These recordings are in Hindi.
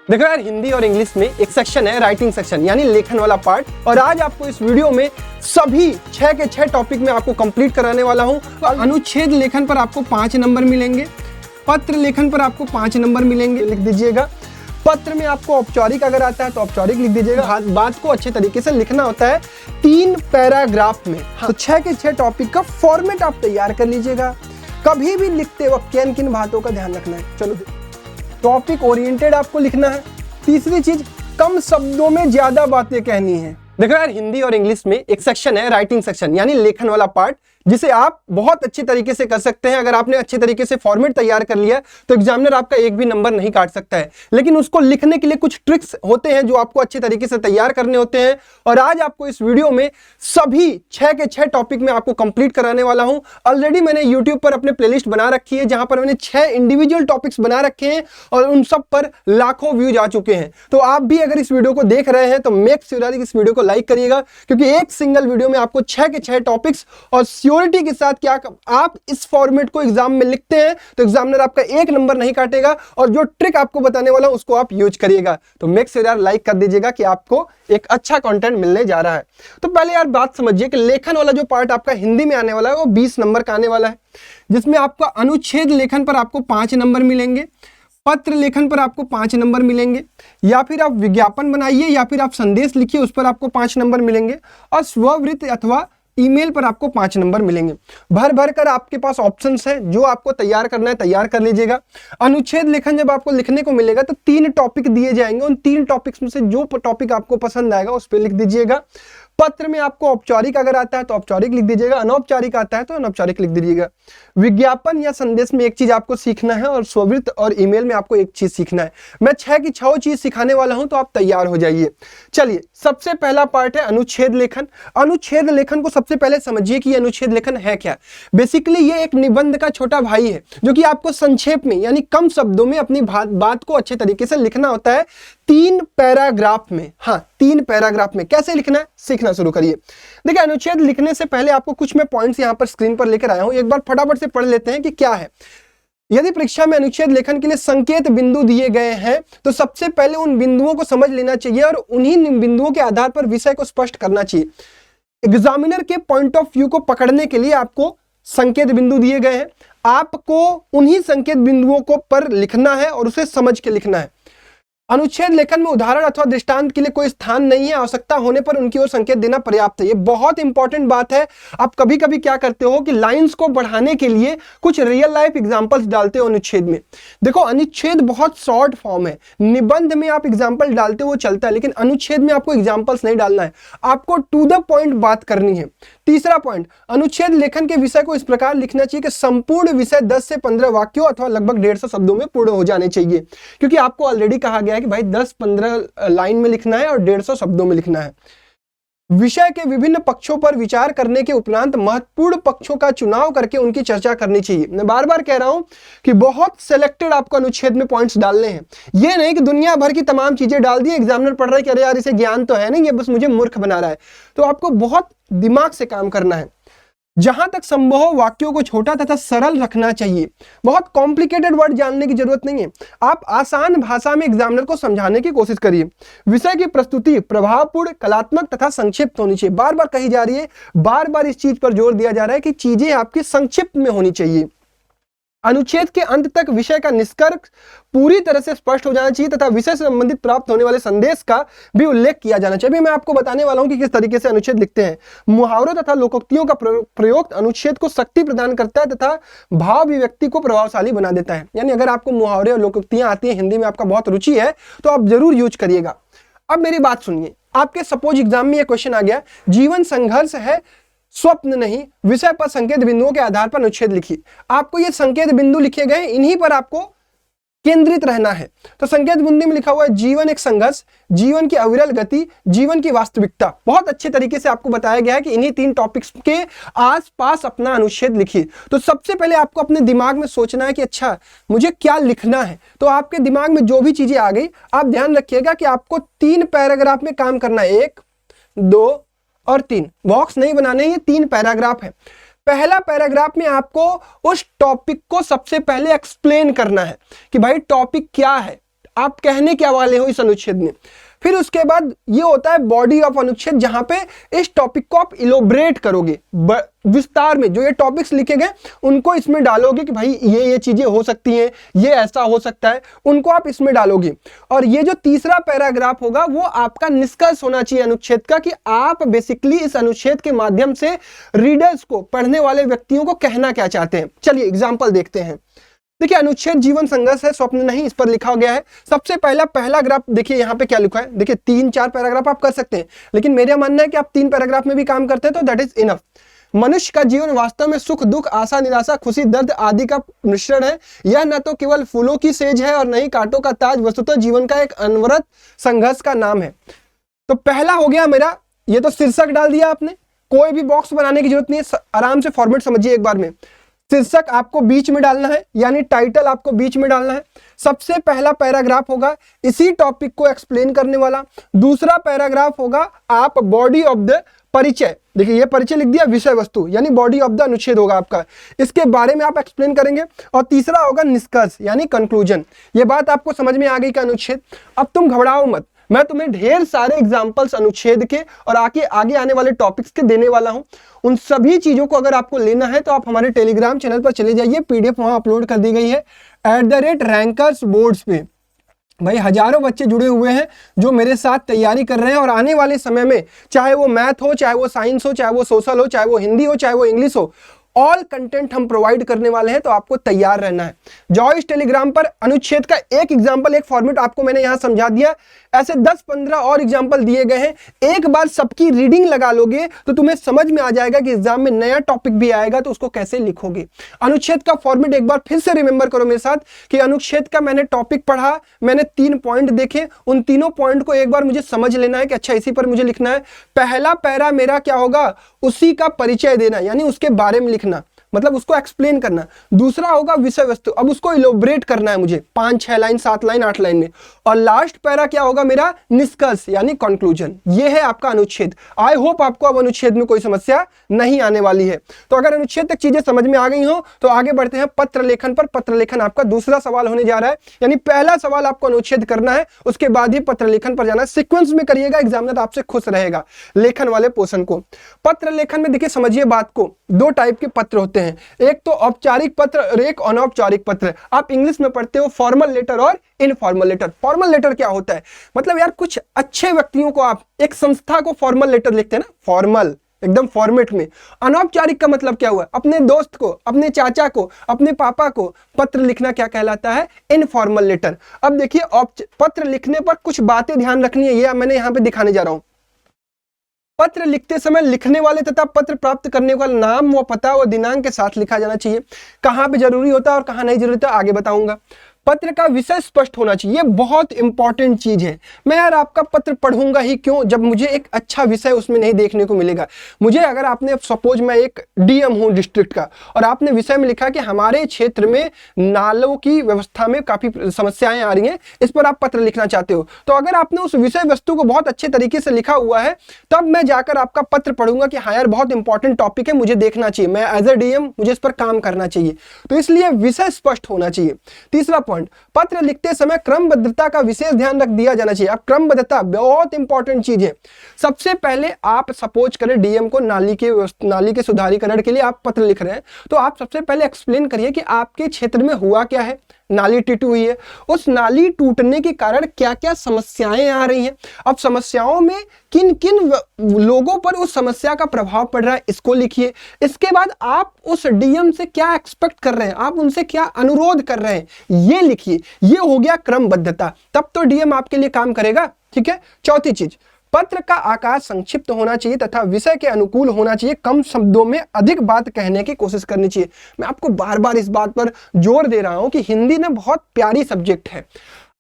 देखो यार, हिंदी और इंग्लिश में एक सेक्शन है राइटिंग सेक्शन, यानी लेखन वाला पार्ट। और आज आपको इस वीडियो में सभी 6 के 6 टॉपिक में आपको कंप्लीट कराने वाला हूं। अनुच्छेद लेखन पर आपको 5 नंबर मिलेंगे, पत्र लेखन पर आपको 5 नंबर मिलेंगे, लिख दीजिएगा। पत्र में आपको औपचारिक अगर आता है तो औपचारिक लिख दीजिएगा। बात को अच्छे तरीके से लिखना होता है 3 पैराग्राफ में। तो 6 के 6 टॉपिक का फॉर्मेट आप तैयार कर लीजिएगा। कभी भी लिखते वक्त किन किन बातों का ध्यान रखना है, चलो टॉपिक ओरिएंटेड आपको लिखना है। तीसरी चीज, कम शब्दों में ज्यादा बातें कहनी है। देखो यार, हिंदी और इंग्लिश में एक सेक्शन है राइटिंग सेक्शन, यानी लेखन वाला पार्ट, जिसे आप बहुत अच्छे तरीके से कर सकते हैं। अगर आपने अच्छे तरीके से फॉर्मेट तैयार कर लिया तो एग्जामिनर आपका एक भी नंबर नहीं काट सकता है। लेकिन उसको लिखने के लिए कुछ ट्रिक्स होते हैं जो आपको अच्छे तरीके से तैयार करने होते हैं। और आज आपको इस वीडियो में सभी 6 के 6 टॉपिक में आपको कंप्लीट कराने वाला हूं। ऑलरेडी मैंने यूट्यूब पर अपने प्लेलिस्ट बना रखी है, जहां पर मैंने 6 इंडिविजुअल टॉपिक्स बना रखे हैं और उन सब पर लाखों व्यूज आ चुके हैं। तो आप भी अगर इस वीडियो को देख रहे हैं तो मेक श्योर इस वीडियो को लाइक करिएगा, क्योंकि एक सिंगल वीडियो में आपको 6 के 6 टॉपिक्स और सियोरिटी के साथ क्या आप इस फॉर्मेट को एग्जाम में लिखते हैं तो एग्जामिनर आपका एक नंबर नहीं काटेगा। और जो ट्रिक आपको बताने वाला हूं उसको आप यूज करिएगा। तो मेक श्योर यार लाइक कर दीजिएगा कि आपको एक अच्छा कंटेंट मिलने जा रहा है। तो पहले यार बात समझिए कि लेखन वाला जो पार्ट आपका हिंदी में आने वाला है वो 20 नंबर का आने वाला है, जिसमें आपका अनुच्छेद लेखन पर आपको 5 नंबर मिलेंगे, पत्र लेखन पर आपको 5 नंबर मिलेंगे, या फिर आप विज्ञापन बनाइए या फिर आप संदेश लिखिए उस पर आपको 5 नंबर मिलेंगे, और स्ववृत्त अथवा ईमेल पर आपको 5 नंबर मिलेंगे। भर भर कर आपके पास ऑप्शंस हैं, जो आपको तैयार करना है तैयार कर लीजिएगा। अनुच्छेद लेखन जब आपको लिखने को मिलेगा तो 3 टॉपिक दिए जाएंगे, उन 3 टॉपिक्स में से जो टॉपिक आपको पसंद आएगा उस पर लिख दीजिएगा। पत्र में आपको औपचारिक अगर आता है तो औपचारिक लिख दीजिएगा, अनौपचारिक आता है तो अनौपचारिक लिख दीजिएगा। विज्ञापन या संदेश में एक चीज आपको सीखना है और स्ववृत्त और ईमेल में आपको एक चीज सीखना है। मैं 6 की 6 चीज सिखाने वाला हूं, तो आप तैयार हो जाइए। चलिए, सबसे पहला पार्ट है अनुच्छेद लेखन। अनुच्छेद लेखन को सबसे पहले समझिए कि अनुच्छेद लेखन है क्या। बेसिकली ये एक निबंध का छोटा भाई है, जो कि आपको संक्षेप में यानी कम शब्दों में अपनी बात को अच्छे तरीके से लिखना होता है 3 पैराग्राफ में। हाँ, 3 पैराग्राफ में कैसे लिखना है सीखना शुरू करिए। देखिए, अनुच्छेद लिखने से पहले आपको कुछ मैं पॉइंट्स यहां पर स्क्रीन पर लेकर आया हूं, एक बार फटाफट से पढ़ लेते हैं कि क्या है। यदि परीक्षा में अनुच्छेद लेखन के लिए संकेत बिंदु दिए गए हैं तो सबसे पहले उन बिंदुओं को समझ लेना चाहिए और उन्हीं बिंदुओं के आधार पर विषय को स्पष्ट करना चाहिए। एग्जामिनर के पॉइंट ऑफ व्यू को पकड़ने के लिए आपको संकेत बिंदु दिए गए हैं, आपको उन्हीं संकेत बिंदुओं को पर लिखना है और उसे समझ के लिखना है। अनुच्छेद लेखन में उदाहरण अथवा दृष्टांत के लिए कोई स्थान नहीं है, आवश्यकता होने पर उनकी ओर संकेत देना पर्याप्त है। ये बहुत इंपॉर्टेंट बात है। आप कभी कभी क्या करते हो कि लाइंस को बढ़ाने के लिए कुछ रियल लाइफ एग्जांपल्स डालते हो अनुच्छेद में। देखो, अनुच्छेद बहुत शॉर्ट फॉर्म है, निबंध में आप एग्जांपल डालते हो चलता है, लेकिन अनुच्छेद में आपको एग्जांपल्स नहीं डालना है, आपको टू द पॉइंट बात करनी है। तीसरा पॉइंट, अनुच्छेद लेखन के विषय को इस प्रकार लिखना चाहिए कि संपूर्ण विषय 10 से 15 वाक्यों अथवा लगभग 150 शब्दों में पूर्ण हो जाने चाहिए। क्योंकि आपको ऑलरेडी कहा गया है कि भाई 10-15 लाइन में लिखना है और 150 शब्दों में लिखना है। विषय के विभिन्न पक्षों पर विचार करने के उपरांत महत्वपूर्ण पक्षों का चुनाव करके उनकी चर्चा करनी चाहिए। मैं बार बार कह रहा हूं कि बहुत सिलेक्टेड आपको अनुच्छेद में पॉइंट्स डालने हैं। ये नहीं कि दुनिया भर की तमाम चीजें डाल दी, एग्जामिनर पढ़ रहा है कि अरे यार इसे ज्ञान तो है नहीं, ये बस मुझे मूर्ख बना रहा है। तो आपको बहुत दिमाग से काम करना है। जहां तक संभव हो वाक्यों को छोटा तथा सरल रखना चाहिए। बहुत कॉम्प्लिकेटेड वर्ड जानने की जरूरत नहीं है, आप आसान भाषा में एग्जामिनर को समझाने की कोशिश करिए। विषय की प्रस्तुति प्रभावपूर्ण, कलात्मक तथा संक्षिप्त होनी चाहिए। बार बार कही जा रही है, बार बार इस चीज पर जोर दिया जा रहा है कि चीजें आपकी संक्षिप्त में होनी चाहिए। अनुच्छेद के अंत तक विषय का निष्कर्ष पूरी तरह से स्पष्ट हो जाना चाहिए तथा विषय से संबंधित प्राप्त होने वाले संदेश का भी उल्लेख किया जाना चाहिए। अभी मैं आपको बताने वाला हूं कि किस तरीके से अनुच्छेद लिखते हैं। मुहावरों तथा लोकोक्तियों का प्रयोग अनुच्छेद को शक्ति प्रदान करता है तथा भाव अभिव्यक्ति को प्रभावशाली बना देता है। यानी अगर आपको मुहावरे और लोकोक्तियां आती है, हिंदी में आपका बहुत रुचि है, तो आप जरूर यूज करिएगा। अब मेरी बात सुनिए, आपके सपोज एग्जाम में यह क्वेश्चन आ गया, जीवन संघर्ष है स्वप्न नहीं, विषय पर संकेत बिंदुओं के आधार पर अनुच्छेद लिखिए। आपको ये संकेत बिंदु लिखे गए, इन्हीं पर आपको केंद्रित रहना है। तो संकेत बिंदु में लिखा हुआ है जीवन एक संघर्ष, जीवन की अविरल गति, जीवन की वास्तविकता। बहुत अच्छे तरीके से आपको बताया गया है कि इन्हीं 3 टॉपिक्स के आसपास अपना अनुच्छेद लिखिए। तो सबसे पहले आपको अपने दिमाग में सोचना है कि अच्छा मुझे क्या लिखना है। तो आपके दिमाग में जो भी चीजें आ गई, आप ध्यान रखिएगा कि आपको 3 पैराग्राफ में काम करना है, 1, 2 और 3। बॉक्स नहीं बनाने, ये 3 पैराग्राफ है। पहला पैराग्राफ में आपको उस टॉपिक को सबसे पहले एक्सप्लेन करना है कि भाई टॉपिक क्या है। आप कहने क्या वाले हो इस अनुच्छेद में। फिर उसके बाद ये होता है बॉडी ऑफ अनुच्छेद, जहां पे इस टॉपिक को आप इलोबरेट करोगे विस्तार में, जो ये टॉपिक्स लिखे गए उनको इसमें डालोगे कि भाई ये चीजें हो सकती हैं, ये ऐसा हो सकता है, उनको आप इसमें डालोगे। और ये जो तीसरा पैराग्राफ होगा वो आपका निष्कर्ष होना चाहिए अनुच्छेद का, कि आप बेसिकली इस अनुच्छेद के माध्यम से रीडर्स को, पढ़ने वाले व्यक्तियों को कहना क्या चाहते हैं। चलिए एग्जाम्पल देखते हैं। देखिए अनुच्छेद जीवन संघर्ष है, स्वप्न नहीं, इस पर लिखा गया है। सबसे पहला ग्राफ देखिए यहाँ पे क्या लिखा है। देखिए 3-4 पैराग्राफ आप कर सकते हैं, लेकिन मेरा मानना है कि आप 3 पैराग्राफ में भी काम करते हैं तो दैट इज इनफ। मनुष्य का जीवन वास्तव में सुख दुख, आशा निराशा, खुशी दर्द आदि का मिश्रण है। यह न तो केवल फूलों की सेज है और न ही कांटों का ताज, वस्तुतः जीवन का एक अनवरत संघर्ष का नाम है। तो पहला हो गया मेरा, ये तो शीर्षक डाल दिया आपने, कोई भी बॉक्स बनाने की जरूरत नहीं है, आराम से फॉर्मेट समझिए एक बार में। शीर्षक आपको बीच में डालना है, यानी टाइटल आपको बीच में डालना है। सबसे पहला पैराग्राफ होगा इसी टॉपिक को एक्सप्लेन करने वाला। दूसरा पैराग्राफ होगा आप बॉडी ऑफ द परिचय, देखिए ये परिचय लिख दिया, विषय वस्तु यानी बॉडी ऑफ द अनुच्छेद होगा आपका, इसके बारे में आप एक्सप्लेन करेंगे। और तीसरा होगा निष्कर्ष यानी कंक्लूजन। ये बात आपको समझ में आ गई का अनुच्छेद। अब तुम घबराओ मत, मैं तुम्हें ढेर सारे एग्जाम्पल्स अनुच्छेद के और आगे आने वाले टॉपिक्स के देने वाला हूं। उन सभी चीजों को अगर आपको लेना है तो आप हमारे टेलीग्राम चैनल पर चले जाइए, पीडीएफ वहां अपलोड कर दी गई है @रैंकर्स बोर्ड्स पे। भाई हजारों बच्चे जुड़े हुए हैं जो मेरे साथ तैयारी कर रहे हैं, और आने वाले समय में चाहे वो मैथ हो, चाहे वो साइंस हो, चाहे वो सोशल हो, चाहे वो हिंदी हो, चाहे वो इंग्लिश हो, ऑल कंटेंट हम प्रोवाइड करने वाले हैं। तो आपको तैयार रहना है। जाओ इस टेलीग्राम पर, अनुच्छेद का एक एग्जाम्पल, एक फॉर्मेट आपको मैंने यहां समझा दिया, ऐसे 10-15 और एग्जाम्पल दिए गए हैं। एक बार सबकी रीडिंग लगा लोगे तो तुम्हें समझ में आ जाएगा कि एग्जाम में नया टॉपिक भी आएगा तो उसको कैसे लिखोगे। अनुच्छेद का फॉर्मेट एक बार फिर से रिमेंबर करो मेरे साथ कि अनुच्छेद का मैंने टॉपिक पढ़ा, मैंने 3 पॉइंट देखे, उन तीनों पॉइंट को एक बार मुझे समझ लेना है कि अच्छा इसी पर मुझे लिखना है। पहला पैरा मेरा क्या होगा, उसी का परिचय देना, यानी उसके बारे में लिखना, मतलब उसको एक्सप्लेन करना। दूसरा होगा विषय वस्तु, अब उसको इलोबरेट करना है मुझे 5-6 लाइन, 7 लाइन, 8 लाइन में। और लास्ट पैरा क्या होगा मेरा, निष्कर्ष यानी कंक्लूजन। ये है आपका अनुच्छेद। आई होप आपको अब अनुच्छेद में कोई समस्या नहीं आने वाली है। तो अगर अनुच्छेद तक चीजें समझ में आ गई हो तो आगे बढ़ते हैं पत्र लेखन पर। पत्र लेखन आपका दूसरा सवाल होने जा रहा है, यानी पहला सवाल आपको अनुच्छेद करना है, उसके बाद ही पत्र लेखन पर जाना है। सीक्वेंस में करिएगा, एग्जामिनर आपसे खुश रहेगा लेखन वाले पोर्शन को। पत्र लेखन में देखिए समझिए बात को, 2 टाइप के पत्र होते हैं, एक तो औपचारिक पत्र और एक अनौपचारिक पत्र। आप इंग्लिश में पढ़ते हो फॉर्मल लेटर और इनफॉर्मल लेटर। फॉर्मल लेटर क्या होता है, मतलब यार कुछ अच्छे व्यक्तियों को आप, एक संस्था को फॉर्मल लेटर लिखते हैं ना, फॉर्मल एकदम फॉर्मेट में। अनौपचारिक का मतलब क्या हुआ, अपने दोस्त को, अपने चाचा को, अपने पापा को पत्र लिखना क्या कहलाता है, इनफॉर्मल लेटर। अब देखिए पत्र लिखने पर कुछ बातें ध्यान रखनी है, ये मैंने यहां पे दिखाने जा रहा हूं। पत्र लिखते समय लिखने वाले तथा पत्र प्राप्त करने वाला नाम व पता व दिनांक के साथ लिखा जाना चाहिए। कहां पे जरूरी होता है और कहां नहीं जरूरी होता है आगे बताऊंगा। पत्र का विषय स्पष्ट होना चाहिए, ये बहुत इंपॉर्टेंट चीज है। मैं यार आपका पत्र पढ़ूंगा ही क्यों जब मुझे एक अच्छा विषय उसमें नहीं देखने को मिलेगा। मुझे अगर आपने, सपोज मैं एक डीएम हूं डिस्ट्रिक्ट का, और आपने विषय में लिखा कि हमारे क्षेत्र में नालों की व्यवस्था में काफी समस्याएं आ रही हैं, इस पर आप पत्र लिखना चाहते हो, तो अगर आपने उस विषय वस्तु को बहुत अच्छे तरीके से लिखा हुआ है तब मैं जाकर आपका पत्र पढ़ूंगा कि हाँ यार बहुत इंपॉर्टेंट टॉपिक है, मुझे देखना चाहिए, मैं एज ए डीएम मुझे इस पर काम करना चाहिए। तो इसलिए विषय स्पष्ट होना चाहिए। तीसरा पॉइंट, पत्र लिखते समय क्रमबद्धता का विशेष ध्यान रख दिया जाना चाहिए। अब क्रमबद्धता बहुत इंपॉर्टेंट चीज है। सबसे पहले आप सपोज करें डीएम को नाली के सुधारीकरण के लिए आप पत्र लिख रहे हैं, तो आप सबसे पहले एक्सप्लेन करिए कि आपके क्षेत्र में हुआ क्या है, नाली टूटी हुई है, उस नाली टूटने के कारण क्या क्या समस्याएं आ रही हैं। अब समस्याओं में किन किन लोगों पर उस समस्या का प्रभाव पड़ रहा है, इसको लिखिए। इसके बाद आप उस डीएम से क्या एक्सपेक्ट कर रहे हैं, आप उनसे क्या अनुरोध कर रहे हैं, ये लिखिए। ये हो गया क्रमबद्धता, तब तो डीएम आपके लिए काम करेगा। ठीक है। चौथी चीज, पत्र का आकार संक्षिप्त होना चाहिए तथा विषय के अनुकूल होना चाहिए। कम शब्दों में अधिक बात कहने की कोशिश करनी चाहिए। मैं आपको बार बार इस बात पर जोर दे रहा हूं कि हिंदी ना बहुत प्यारी सब्जेक्ट है।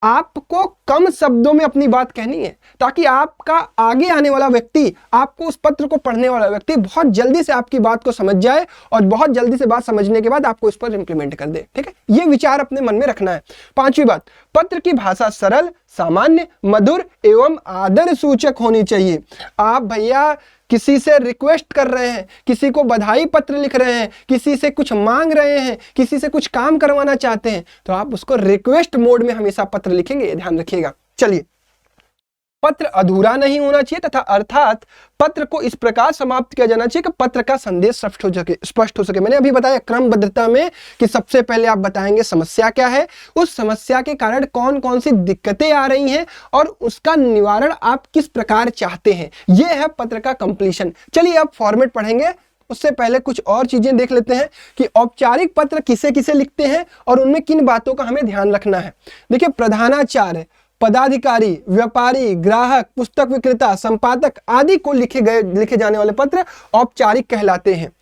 आपको कम शब्दों में अपनी बात कहनी है ताकि आपका आगे आने वाला व्यक्ति, आपको उस पत्र को पढ़ने वाला व्यक्ति बहुत जल्दी से आपकी बात को समझ जाए और बहुत जल्दी से बात समझने के बाद आपको इस पर इंप्लीमेंट कर दे। ठीक है, ये विचार अपने मन में रखना है। पांचवी बात, पत्र की भाषा सरल, सामान्य, मधुर एवं आदर सूचक होनी चाहिए। आप भैया किसी से रिक्वेस्ट कर रहे हैं, किसी को बधाई पत्र लिख रहे हैं, किसी से कुछ मांग रहे हैं, किसी से कुछ काम करवाना चाहते हैं, तो आप उसको रिक्वेस्ट मोड में हमेशा पत्र लिखेंगे, ये ध्यान रखिएगा। चलिए, पत्र अधूरा नहीं होना चाहिए तथा अर्थात पत्र को इस प्रकार समाप्त किया जाना चाहिए कि पत्र का संदेश स्पष्ट हो सके। मैंने अभी बताया क्रमबद्धता में कि सबसे पहले आप बताएंगे समस्या क्या है, उस समस्या के कारण कौन कौन सी दिक्कतें आ रही हैं और उसका निवारण आप किस प्रकार चाहते हैं, यह है पत्र का कंप्लीशन। चलिए अब फॉर्मेट पढ़ेंगे, उससे पहले कुछ और चीजें देख लेते हैं कि औपचारिक पत्र किसे किसे लिखते हैं और उनमें किन बातों का हमें ध्यान रखना है। देखिए, प्रधानाचार्य, पदाधिकारी, व्यापारी, ग्राहक, पुस्तक विक्रेता, संपादक आदि को लिखे जाने वाले पत्र औपचारिक कहलाते हैं।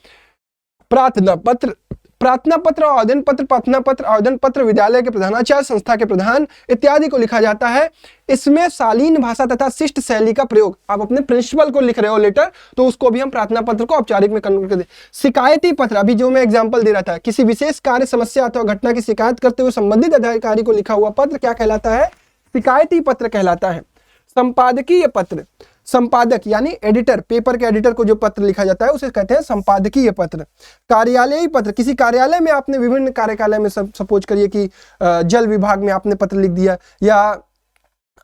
प्रार्थना पत्र, प्रार्थना पत्र, आवेदन पत्र, प्रार्थना पत्र, आवेदन पत्र विद्यालय के प्रधानाचार्य, संस्था के प्रधान इत्यादि को लिखा जाता है। इसमें शालीन भाषा तथा शिष्ट शैली का प्रयोग, आप अपने प्रिंसिपल को लिख रहे हो लेटर, तो उसको भी हम प्रार्थना पत्र को औपचारिक में कन्वर्ट कर दे। शिकायती पत्र, अभी जो मैं एग्जांपल दे रहा था, किसी विशेष कार्य, समस्या अथवा घटना की शिकायत करते हुए संबंधित अधिकारी को लिखा हुआ पत्र क्या कहलाता है? शिकायती पत्र कहलाता है। संपादकीय पत्र, संपादक यानी एडिटर, पेपर के एडिटर को जो पत्र लिखा जाता है उसे कहते हैं संपादकीय पत्र। कार्यालयीय पत्र, किसी कार्यालय में आपने विभिन्न कार्यालय में सपोज करिए कि जल विभाग में आपने पत्र लिख दिया या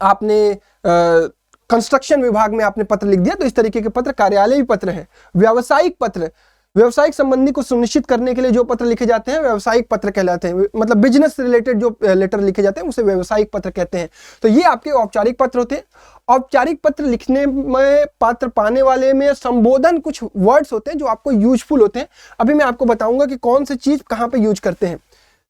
आपने कंस्ट्रक्शन विभाग में आपने पत्र लिख दिया, तो इस तरीके के पत्र कार्यालयीय पत्र है। व्यावसायिक पत्र, व्यवसायिक संबंधी को सुनिश्चित करने के लिए जो पत्र लिखे जाते हैं व्यावसायिक पत्र कहलाते हैं, मतलब बिजनेस रिलेटेड जो लेटर लिखे जाते हैं उसे व्यावसायिक पत्र कहते हैं। तो ये आपके औपचारिक पत्र होते हैं। औपचारिक पत्र लिखने में पात्र पाने वाले में संबोधन कुछ वर्ड्स होते हैं जो आपको यूजफुल होते हैं। अभी मैं आपको बताऊंगा कि कौन सी चीज कहाँ पे यूज करते हैं।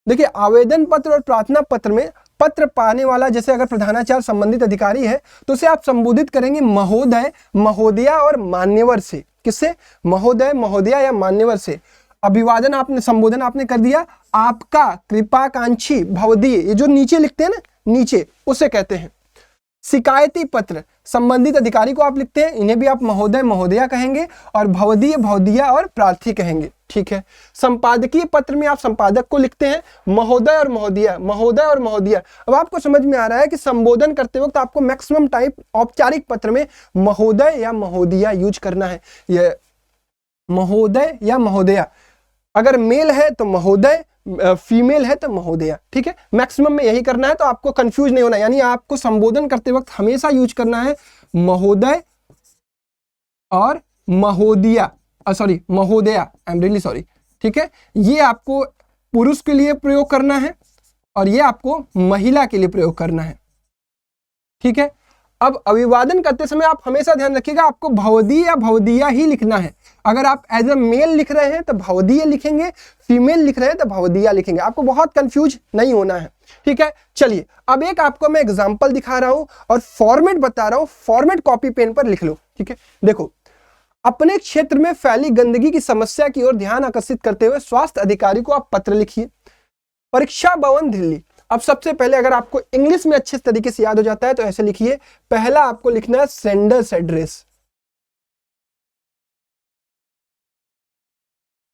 देखिए, आवेदन पत्र और प्रार्थना पत्र में पत्र पाने वाला, जैसे अगर प्रधानाचार्य संबंधित अधिकारी है तो उसे आप संबोधित करेंगे महोदय, महोदया और मान्यवर से। किससे? महोदय, महोदया या मान्यवर से। अभिवादन आपने, संबोधन आपने कर दिया, आपका, कृपाकांक्षी, भवदीय, ये जो नीचे लिखते हैं ना, नीचे, उसे कहते हैं। शिकायती पत्र, संबंधित अधिकारी को आप लिखते हैं, इन्हें भी आप महोदय, महोदया कहेंगे और भवदीय, भवदीया और प्रार्थी कहेंगे। ठीक है। संपादकीय पत्र में आप संपादक को लिखते हैं महोदय और महोदया, महोदय और महोदया। अब आपको समझ में आ रहा है कि संबोधन करते वक्त आपको मैक्सिमम टाइप औपचारिक पत्र में महोदय या महोदया यूज करना है। ये महोदय या महोदया, अगर मेल है तो महोदय, फीमेल है तो महोदया। ठीक है, मैक्सिमम में यही करना है, तो आपको कंफ्यूज नहीं होना। यानी आपको संबोधन करते वक्त हमेशा यूज करना है महोदय और महोदया, सॉरी महोदया, आई एम रियली सॉरी। ठीक है, ये आपको पुरुष के लिए प्रयोग करना है और ये आपको महिला के लिए प्रयोग करना है। ठीक है, अब अभिवादन करते समय आप हमेशा ध्यान रखिएगा, आपको भवदीय या भवदीया ही लिखना है। अगर आप एज अ मेल लिख रहे हैं तो भवदीय लिखेंगे, फीमेल लिख रहे हैं तो भवदीया लिखेंगे। आपको बहुत कंफ्यूज नहीं होना है। ठीक है, चलिए अब एक आपको मैं एग्जांपल दिखा रहा हूं और फॉर्मेट बता रहा हूं, फॉर्मेट कॉपी पेन पर लिख लो। ठीक है, देखो, अपने क्षेत्र में फैली गंदगी की समस्या की ओर ध्यान आकर्षित करते हुए स्वास्थ्य अधिकारी को आप पत्र लिखिए। परीक्षा भवन दिल्ली। अब सबसे पहले अगर आपको इंग्लिश में अच्छे तरीके से याद हो जाता है तो ऐसे लिखिए, पहला आपको लिखना है सेंडर्स एड्रेस।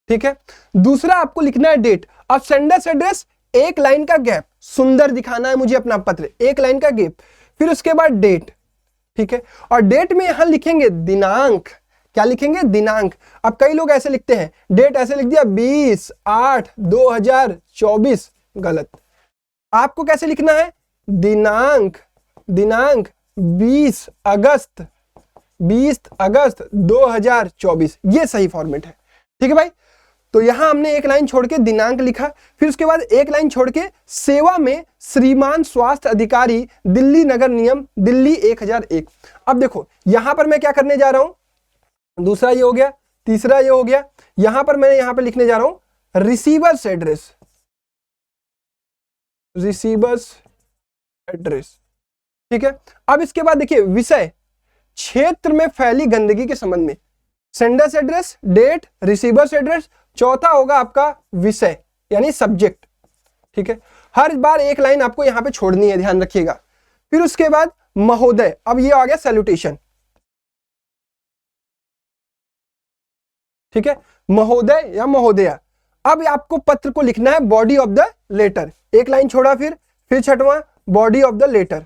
ठीक है, दूसरा आपको लिखना है डेट। अब सेंडर्स एड्रेस, एक लाइन का गैप, सुंदर दिखाना है मुझे अपना पत्र, एक लाइन का गैप, फिर उसके बाद डेट। ठीक है, और डेट में यहां लिखेंगे दिनांक। क्या लिखेंगे? दिनांक। अब कई लोग ऐसे लिखते हैं, डेट ऐसे लिख दिया 20/8/2024, गलत। आपको कैसे लिखना है? दिनांक, दिनांक 20 अगस्त 2024, ये सही फॉर्मेट है। ठीक है भाई, तो यहां हमने एक लाइन छोड़ के दिनांक लिखा, फिर उसके बाद एक लाइन छोड़ के सेवा में श्रीमान स्वास्थ्य अधिकारी दिल्ली नगर नियम दिल्ली 1001। अब देखो यहां पर मैं क्या करने जा रहा हूं, दूसरा ये हो गया, तीसरा ये हो गया, यहां पर मैं यहां पर लिखने जा रहा हूं रिसीवर्स एड्रेस, रिसीवर्स एड्रेस। ठीक है, अब इसके बाद देखिए विषय, क्षेत्र में फैली गंदगी के संबंध में, sender's address, date, receiver's address, चौथा होगा आपका विषय यानी सब्जेक्ट। ठीक है, हर बार एक लाइन आपको यहां पे छोड़नी है, ध्यान रखिएगा। फिर उसके बाद महोदय, अब ये आ गया सैल्यूटेशन। ठीक है, महोदय या महोदया। अब आपको पत्र को लिखना है बॉडी ऑफ द लेटर, एक लाइन छोड़ा, फिर छठवां body of the letter.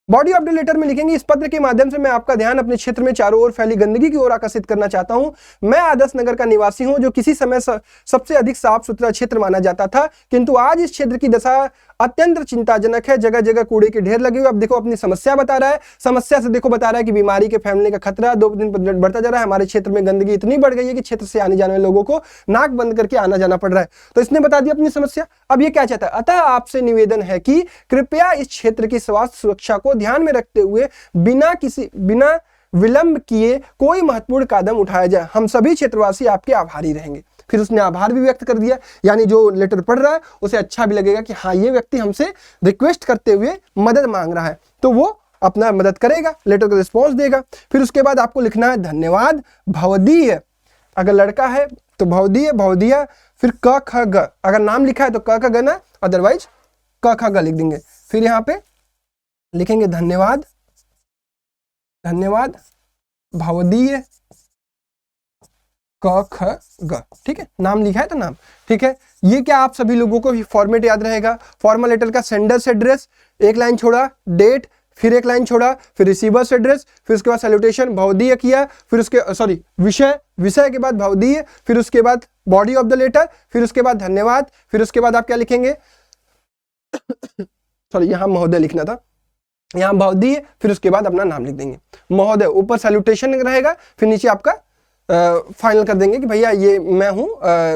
Body of the letter में लिखेंगे, इस पत्र के माध्यम से मैं आपका ध्यान अपने क्षेत्र में चारों ओर फैली गंदगी की ओर आकर्षित करना चाहता हूं। मैं आदर्श नगर का निवासी हूं, जो किसी समय सबसे अधिक साफ सुथरा क्षेत्र माना जाता था, किंतु आज इस क्षेत्र की दशा अत्यंत चिंताजनक है। जगह जगह कूड़े के ढेर लगे हुए। अब देखो अपनी समस्या बता रहा है, समस्या से देखो बता रहा है कि बीमारी के फैलने का खतरा 2 दिन बढ़ता जा रहा है। हमारे क्षेत्र में गंदगी इतनी बढ़ गई है कि क्षेत्र से आने जाने वाले लोगों को नाक बंद करके आना जाना पड़ रहा है। तो इसने बता दिया अपनी समस्या। अब ये क्या चाहता है, अतः आपसे निवेदन है कि कृपया इस क्षेत्र की स्वास्थ्य सुरक्षा को ध्यान में रखते हुए बिना विलंब किए कोई महत्वपूर्ण कदम उठाया जाए। हम सभी क्षेत्रवासी आपके आभारी रहेंगे। फिर उसने आभार भी व्यक्त कर दिया, यानी जो लेटर पढ़ रहा है उसे अच्छा भी लगेगा कि हाँ ये व्यक्ति हमसे रिक्वेस्ट करते हुए मदद मांग रहा है, तो वो अपना मदद करेगा, लेटर का रिस्पॉन्स देगा। फिर उसके बाद आपको लिखना है धन्यवाद भवदीय। अगर लड़का है तो भवदीय भवदिया, फिर क ख ग। अगर नाम लिखा है तो क ख ग ना, अदरवाइज क ख ग लिख देंगे। फिर यहाँ पे लिखेंगे धन्यवाद भवदीय क ख ग। ठीक है, नाम लिखा है तो नाम। ठीक है, ये क्या आप सभी लोगों को फॉर्मेट याद रहेगा। फॉर्मल लेटर का सेंडर्स एड्रेस, एक लाइन छोड़ा, डेट, फिर एक लाइन छोड़ा, फिर रिसीवर्स एड्रेस, फिर उसके बाद सैल्यूटेशन भवदीय किया, फिर उसके विषय के बाद भवदीय, फिर उसके बाद बॉडी ऑफ द लेटर, फिर उसके बाद धन्यवाद, फिर उसके बाद आप क्या लिखेंगे यहाँ महोदय लिखना था, यहाँ भवदीय, फिर उसके बाद अपना नाम लिख देंगे महोदय। ऊपर सैल्यूटेशन रहेगा, फिर नीचे आपका फाइनल कर देंगे कि भैया ये मैं हूँ,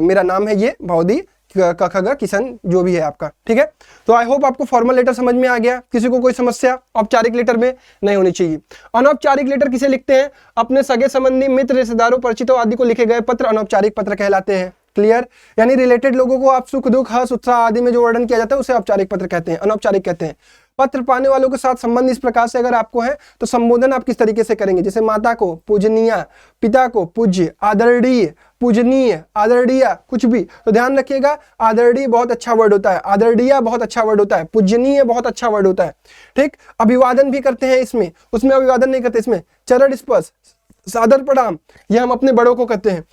मेरा नाम है ये भवदी कखगा किशन, जो भी है आपका। ठीक है, तो आई होप आपको फॉर्मल लेटर समझ में आ गया। किसी को कोई समस्या औपचारिक लेटर में नहीं होनी चाहिए। अनौपचारिक लेटर किसे लिखते हैं, अपने सगे संबंधी मित्र रिश्तेदारों परिचितों आदि को लिखे गए पत्र अनौपचारिक पत्र कहलाते हैं। क्लियर, यानी रिलेटेड लोगों को आप सुख दुख हर्ष उत्साह आदि में जो वर्णन किया जाता है उसे औपचारिक पत्र कहते हैं, अनौपचारिक कहते हैं। पत्र पाने वालों के साथ संबंध इस प्रकार से अगर आपको है तो संबोधन आप किस तरीके से करेंगे, जैसे माता को पूजनीय, पिता को पूज्य, आदरणीय, पूजनीय, आदरणीय, कुछ भी तो ध्यान रखिएगा। आदरणीय बहुत अच्छा वर्ड होता है, आदरणीय बहुत अच्छा वर्ड होता है, पूजनीय बहुत अच्छा वर्ड होता है। ठीक, अभिवादन भी करते हैं इसमें, उसमें अभिवादन नहीं करते, इसमें चरण स्पर्श, सादर प्रणाम, ये हम अपने बड़ों को कहते हैं।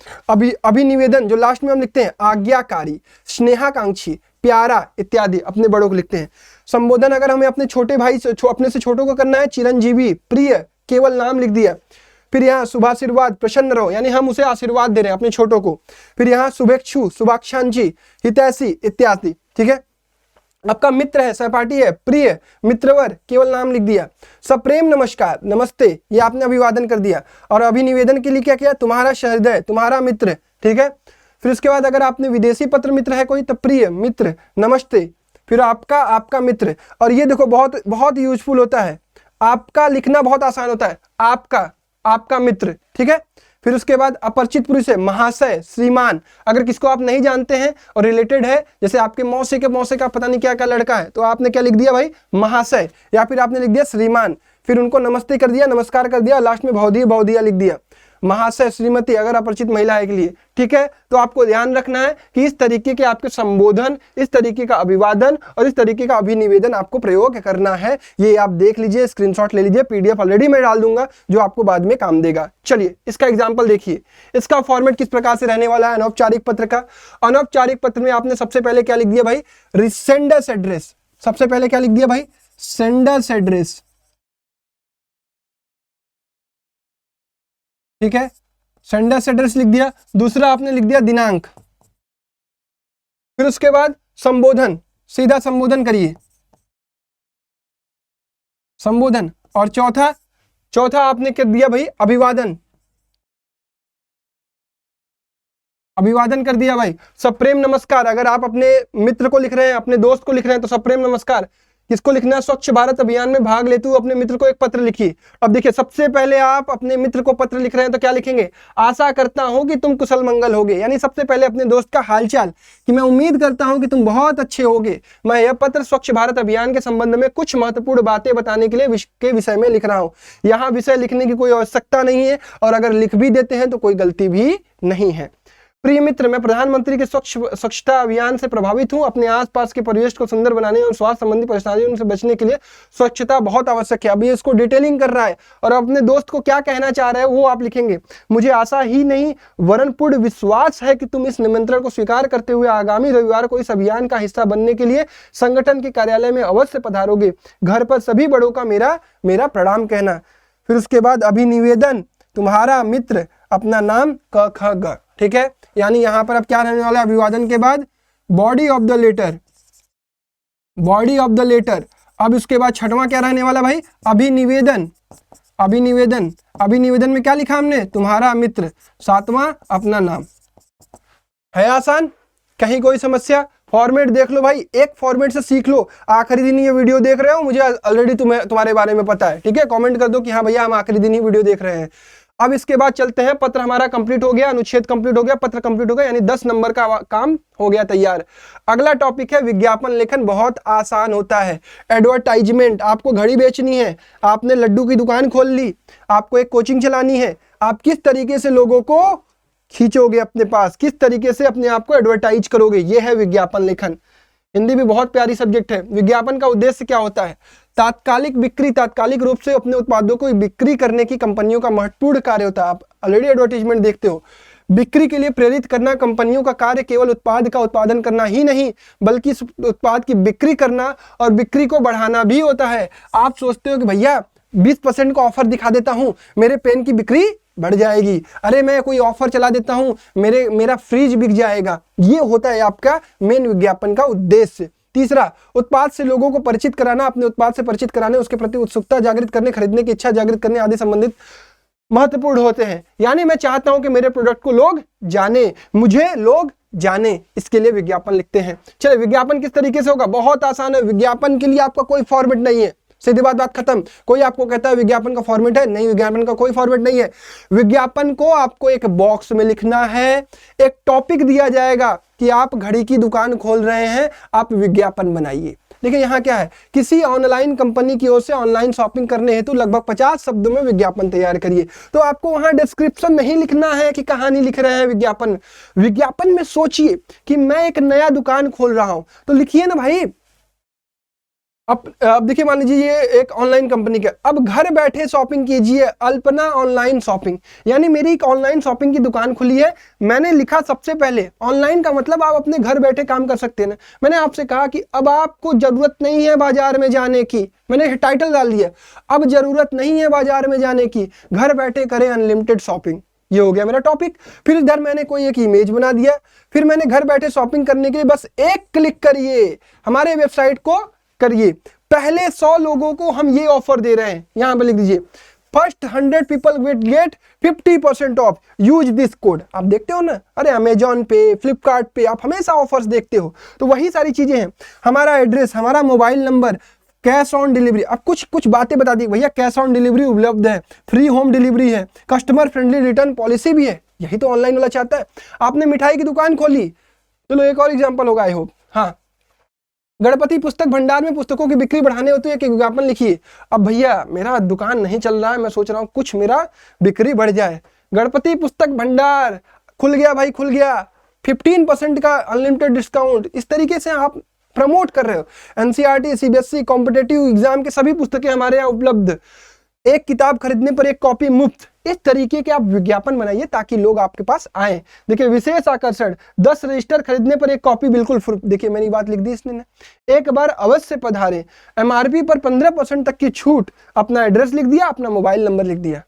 अभिनिवेदन जो लास्ट में हम लिखते हैं, आज्ञाकारी, स्नेहाकांक्षी, प्यारा इत्यादि अपने बड़ों को लिखते हैं। संबोधन अगर हमें अपने छोटे भाई से अपने से छोटों को करना है, चिरंजीवी, प्रिय, केवल नाम लिख दिया। फिर यहाँ शुभाशीर्वाद, प्रसन्न रहो, यानी हम उसे आशीर्वाद दे रहे हैं अपने छोटों को। फिर यहाँ शुभेच्छु, शुभाकांक्षी, हितैषी इत्यादि। ठीक है, आपका मित्र है, सहपाठी है, प्रिय, मित्रवर, केवल नाम लिख दिया। सप्रेम नमस्कार, नमस्ते, ये आपने अभिवादन कर दिया। और अभिनिवेदन के लिए क्या किया, तुम्हारा सहृदय, तुम्हारा मित्र। ठीक है, फिर उसके बाद अगर आपने विदेशी पत्र मित्र है कोई तो प्रिय मित्र, नमस्ते, फिर आपका मित्र। और ये देखो बहुत बहुत यूजफुल होता है, आपका लिखना बहुत आसान होता है, आपका मित्र। ठीक है, फिर उसके बाद अपरिचित पुरुष है, महाशय, श्रीमान। अगर किसको आप नहीं जानते हैं और रिलेटेड है, जैसे आपके मौसे का पता नहीं क्या क्या लड़का है, तो आपने क्या लिख दिया भाई, महाशय, या फिर आपने लिख दिया श्रीमान, फिर उनको नमस्ते कर दिया, नमस्कार कर दिया, लास्ट में भवदिया लिख दिया। महाशय, श्रीमती अगर अपरिचित महिला है के लिए। ठीक है, तो आपको ध्यान रखना है कि इस तरीके के आपके संबोधन, इस तरीके का अभिवादन और इस तरीके का अभिनिवेदन आपको प्रयोग करना है। ये आप देख लीजिए, स्क्रीनशॉट ले लीजिए, पीडीएफ ऑलरेडी मैं डाल दूंगा जो आपको बाद में काम देगा। चलिए इसका एग्जाम्पल देखिए, इसका फॉर्मेट किस प्रकार से रहने वाला है अनौपचारिक पत्र का। अनौपचारिक पत्र में आपने सबसे पहले क्या लिख दिया भाई, सेंडर्स एड्रेस। सबसे पहले क्या लिख दिया भाई, सेंडर्स एड्रेस। ठीक है, सेंडर्स एड्रेस लिख दिया। दूसरा आपने लिख दिया दिनांक। फिर उसके बाद संबोधन, सीधा संबोधन करिए, संबोधन। और चौथा आपने कर दिया भाई अभिवादन, अभिवादन कर दिया भाई। सप्रेम नमस्कार, अगर आप अपने मित्र को लिख रहे हैं, अपने दोस्त को लिख रहे हैं तो सप्रेम नमस्कार। किसको लिखना है, स्वच्छ भारत अभियान में भाग लेते हुए अपने मित्र को एक पत्र लिखिए। अब देखिए, सबसे पहले आप अपने मित्र को पत्र लिख रहे हैं तो क्या लिखेंगे, आशा करता हूं कि तुम कुशल मंगल होगे, यानी सबसे पहले अपने दोस्त का हालचाल, कि मैं उम्मीद करता हूं कि तुम बहुत अच्छे होगे। मैं यह पत्र स्वच्छ भारत अभियान के संबंध में कुछ महत्वपूर्ण बातें बताने के लिए विषय में लिख रहा हूं। यहाँ विषय लिखने की कोई आवश्यकता नहीं है, और अगर लिख भी देते हैं तो कोई गलती भी नहीं है। प्रिय मित्र, मैं प्रधानमंत्री के स्वच्छता अभियान से प्रभावित हूं। अपने आसपास के परिवेश को सुंदर बनाने और स्वास्थ्य संबंधी परेशानियों से बचने के लिए स्वच्छता बहुत आवश्यक है। अभी इसको डिटेलिंग कर रहा है और अपने दोस्त को क्या कहना चाह रहा है वो आप लिखेंगे। मुझे आशा ही नहीं वरन पूर्ण विश्वास है कि तुम इस निमंत्रण को स्वीकार करते हुए आगामी रविवार को इस अभियान का हिस्सा बनने के लिए संगठन के कार्यालय में अवश्य पधारोगे। घर पर सभी बड़ों का मेरा प्रणाम कहना। फिर उसके बाद अभिनिवेदन, तुम्हारा मित्र, अपना नाम क ख ग। ठीक है, यानी यहां पर अब क्या रहने वाला है, अभिवादन के बाद body of the letter, body of the letter. अब इसके बाद छठवां क्या रहने वाला भाई, अभिनिवेदन। अभिनिवेदन, अभिनिवेदन में क्या लिखा हमने, तुम्हारा मित्र। सातवां अपना नाम। है आसान, कहीं कोई समस्या? फॉर्मेट देख लो भाई, एक फॉर्मेट से सीख लो। आखिरी दिन ये वीडियो देख रहे हो, मुझे ऑलरेडी तुम्हारे बारे में पता है। ठीक है, कमेंट कर दो कि हाँ भैया हम आखिरी दिन ही वीडियो देख रहे हैं। अब इसके बाद चलते हैं, पत्र हमारा कंप्लीट हो गया, अनुच्छेद कंप्लीट हो गया, पत्र कंप्लीट हो गया, यानी 10 नंबर का काम हो गया तैयार। अगला टॉपिक है विज्ञापन लेखन। बहुत आसान होता है। एडवर्टाइजमेंट, आपको घड़ी बेचनी है, आपने लड्डू की दुकान खोल ली, आपको एक कोचिंग चलानी है, आप किस तरीके से लोगों को खींचोगे अपने पास, किस तरीके से अपने आप को एडवर्टाइज करोगे, यह है विज्ञापन लेखन। हिंदी भी बहुत प्यारी सब्जेक्ट है। विज्ञापन का उद्देश्य क्या होता है, तात्कालिक बिक्री, तात्कालिक रूप से अपने उत्पादों को बिक्री करने की कंपनियों का महत्वपूर्ण कार्य होता है। आप ऑलरेडी एडवर्टाइजमेंट देखते हो। बिक्री के लिए प्रेरित करना कंपनियों का कार्य केवल उत्पाद का उत्पादन करना ही नहीं, बल्कि इस उत्पाद की बिक्री करना और बिक्री को बढ़ाना भी होता है। आप सोचते हो कि भैया 20% का ऑफर दिखा देता हूं, मेरे पेन की बिक्री बढ़ जाएगी, अरे मैं कोई ऑफर चला देता हूं, मेरा फ्रिज बिक जाएगा। ये होता है आपका मेन विज्ञापन का उद्देश्य। तीसरा, उत्पाद से लोगों को परिचित कराना, अपने उत्पाद से परिचित कराने, उसके प्रति उत्सुकता जागृत करने, खरीदने की इच्छा जागृत करने आदि संबंधित महत्वपूर्ण होते हैं। यानी मैं चाहता हूं कि मेरे प्रोडक्ट को लोग जाने, मुझे लोग जाने, इसके लिए विज्ञापन लिखते हैं। चलिए, विज्ञापन किस तरीके से होगा, बहुत आसान है। विज्ञापन के लिए आपका कोई फॉर्मेट नहीं है, सीधी बात खत्म। कोई आपको कहता है विज्ञापन का फॉर्मेट है, नहीं, विज्ञापन का कोई फॉर्मेट नहीं है। विज्ञापन को आपको एक बॉक्स में लिखना है, एक टॉपिक दिया जाएगा कि आप घड़ी की दुकान खोल रहे हैं, आप विज्ञापन बनाइए। देखिए यहाँ क्या है, किसी ऑनलाइन कंपनी की ओर से ऑनलाइन शॉपिंग करने हेतु लगभग 50 शब्दों में विज्ञापन तैयार करिए। तो आपको वहां डिस्क्रिप्शन नहीं लिखना है कि कहानी लिख रहे हैं विज्ञापन। विज्ञापन में सोचिए कि मैं एक नया दुकान खोल रहा हूं, तो लिखिए ना भाई। अब देखिए, मान लीजिए ये एक ऑनलाइन कंपनी का, अब घर बैठे शॉपिंग कीजिए, अल्पना ऑनलाइन शॉपिंग। यानी मेरी एक ऑनलाइन शॉपिंग की दुकान खुली है, मैंने लिखा सबसे पहले ऑनलाइन का मतलब आप अपने घर बैठे काम कर सकते हैं ना। मैंने आपसे कहा कि अब आपको जरूरत नहीं है बाजार में जाने की, मैंने टाइटल डाल दिया, अब जरूरत नहीं है बाजार में जाने की, घर बैठे करें अनलिमिटेड शॉपिंग। ये हो गया मेरा टॉपिक। फिर इधर मैंने कोई एक इमेज बना दिया, फिर मैंने घर बैठे शॉपिंग करने के लिए बस एक क्लिक करिए, हमारे वेबसाइट को करिए, पहले 100 लोगों को हम ये ऑफर दे रहे हैं। यहां पर लिख दीजिए, first 100 people will get 50% of, use this code. आप देखते हो ना, अरे अमेजॉन पे, फ्लिपकार्ट पे आप हमेशा ऑफर्स देखते हो, तो वही सारी चीजें हैं। हमारा एड्रेस, हमारा mobile number, cash on delivery. अब कुछ बातें बता दी भैया, कैश ऑन डिलीवरी उपलब्ध है, फ्री होम डिलीवरी है, कस्टमर फ्रेंडली रिटर्न पॉलिसी भी है। यही तो ऑनलाइन वाला चाहता है। आपने मिठाई की दुकान खोली, चलो एक और एग्जाम्पल होगा आई होप। हाँ, गणपति पुस्तक भंडार में पुस्तकों की बिक्री बढ़ाने होती है, एक विज्ञापन लिखिए। अब भैया मेरा दुकान नहीं चल रहा है, मैं सोच रहा हूँ कुछ मेरा बिक्री बढ़ जाए। गणपति पुस्तक भंडार खुल गया भाई, खुल गया, 15% का अनलिमिटेड डिस्काउंट। इस तरीके से आप प्रमोट कर रहे हो। एनसीईआरटी, सीबीएसई, कॉम्पिटेटिव एग्जाम के सभी पुस्तकें हमारे यहाँ उपलब्ध, एक किताब खरीदने पर एक कॉपी मुफ्त। इस तरीके के आप विज्ञापन बनाइए ताकि लोग आपके पास आए। देखिए, विशेष आकर्षण, 10 रजिस्टर खरीदने पर एक कॉपी बिल्कुल फ्री। देखिए मेरी बात लिख दी इसने ने, एक बार अवश्य पधारें, एमआरपी पर 15% तक की छूट, अपना एड्रेस लिख दिया, अपना मोबाइल नंबर लिख दिया।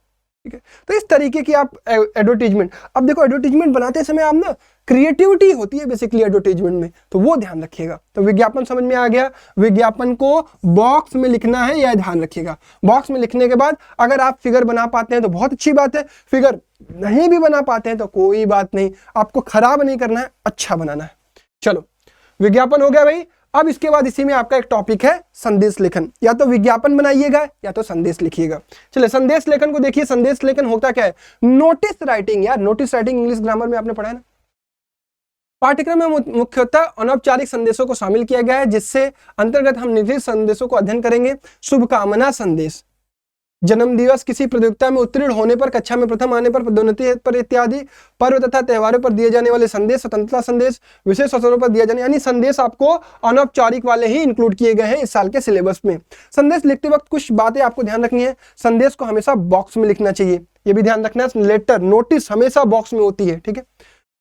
ठीक है, तो इस तरीके की आप एडवर्टीजमेंट। अब देखो, एडवर्टीजमेंट बनाते समय आप ना, क्रिएटिविटी होती है बेसिकली एडवर्टीजमेंट में, तो वो ध्यान रखिएगा। तो विज्ञापन समझ में आ गया। विज्ञापन को बॉक्स में लिखना है, यह ध्यान रखिएगा। बॉक्स में लिखने के बाद अगर आप फिगर बना पाते हैं तो बहुत अच्छी बात है, फिगर नहीं भी बना पाते हैं तो कोई बात नहीं, आपको खराब नहीं करना है, अच्छा बनाना है। चलो, विज्ञापन हो गया भाई। अब इसके बाद इसी में आपका एक टॉपिक है संदेश लेखन। या तो विज्ञापन बनाइएगा या तो संदेश लिखिएगा। चलिए, संदेश लेखन को देखिए। संदेश लेखन होता क्या है, नोटिस राइटिंग। यार नोटिस राइटिंग इंग्लिश ग्रामर में आपने पढ़ा है ना। पाठ्यक्रम में मुख्यतः अनौपचारिक संदेशों को शामिल किया गया है, जिससे अंतर्गत हम निश्चित संदेशों को अध्ययन करेंगे। शुभकामना संदेश, जन्म दिवस, किसी प्रतियोगिता में उत्तीर्ण होने पर, कक्षा में प्रथम आने पर, पदोन्नति पर इत्यादि, पर्व तथा त्योहारों पर दिए जाने वाले संदेश, स्वतंत्रता संदेश, विशेष अवसरों पर दिया जाने, यानी संदेश आपको अनौपचारिक वाले ही इंक्लूड किए गए हैं इस साल के सिलेबस में। संदेश लिखते वक्त कुछ बातें आपको ध्यान रखनी है। संदेश को हमेशा बॉक्स में लिखना चाहिए, ये भी ध्यान रखना है। लेटर, नोटिस हमेशा बॉक्स में होती है, ठीक है।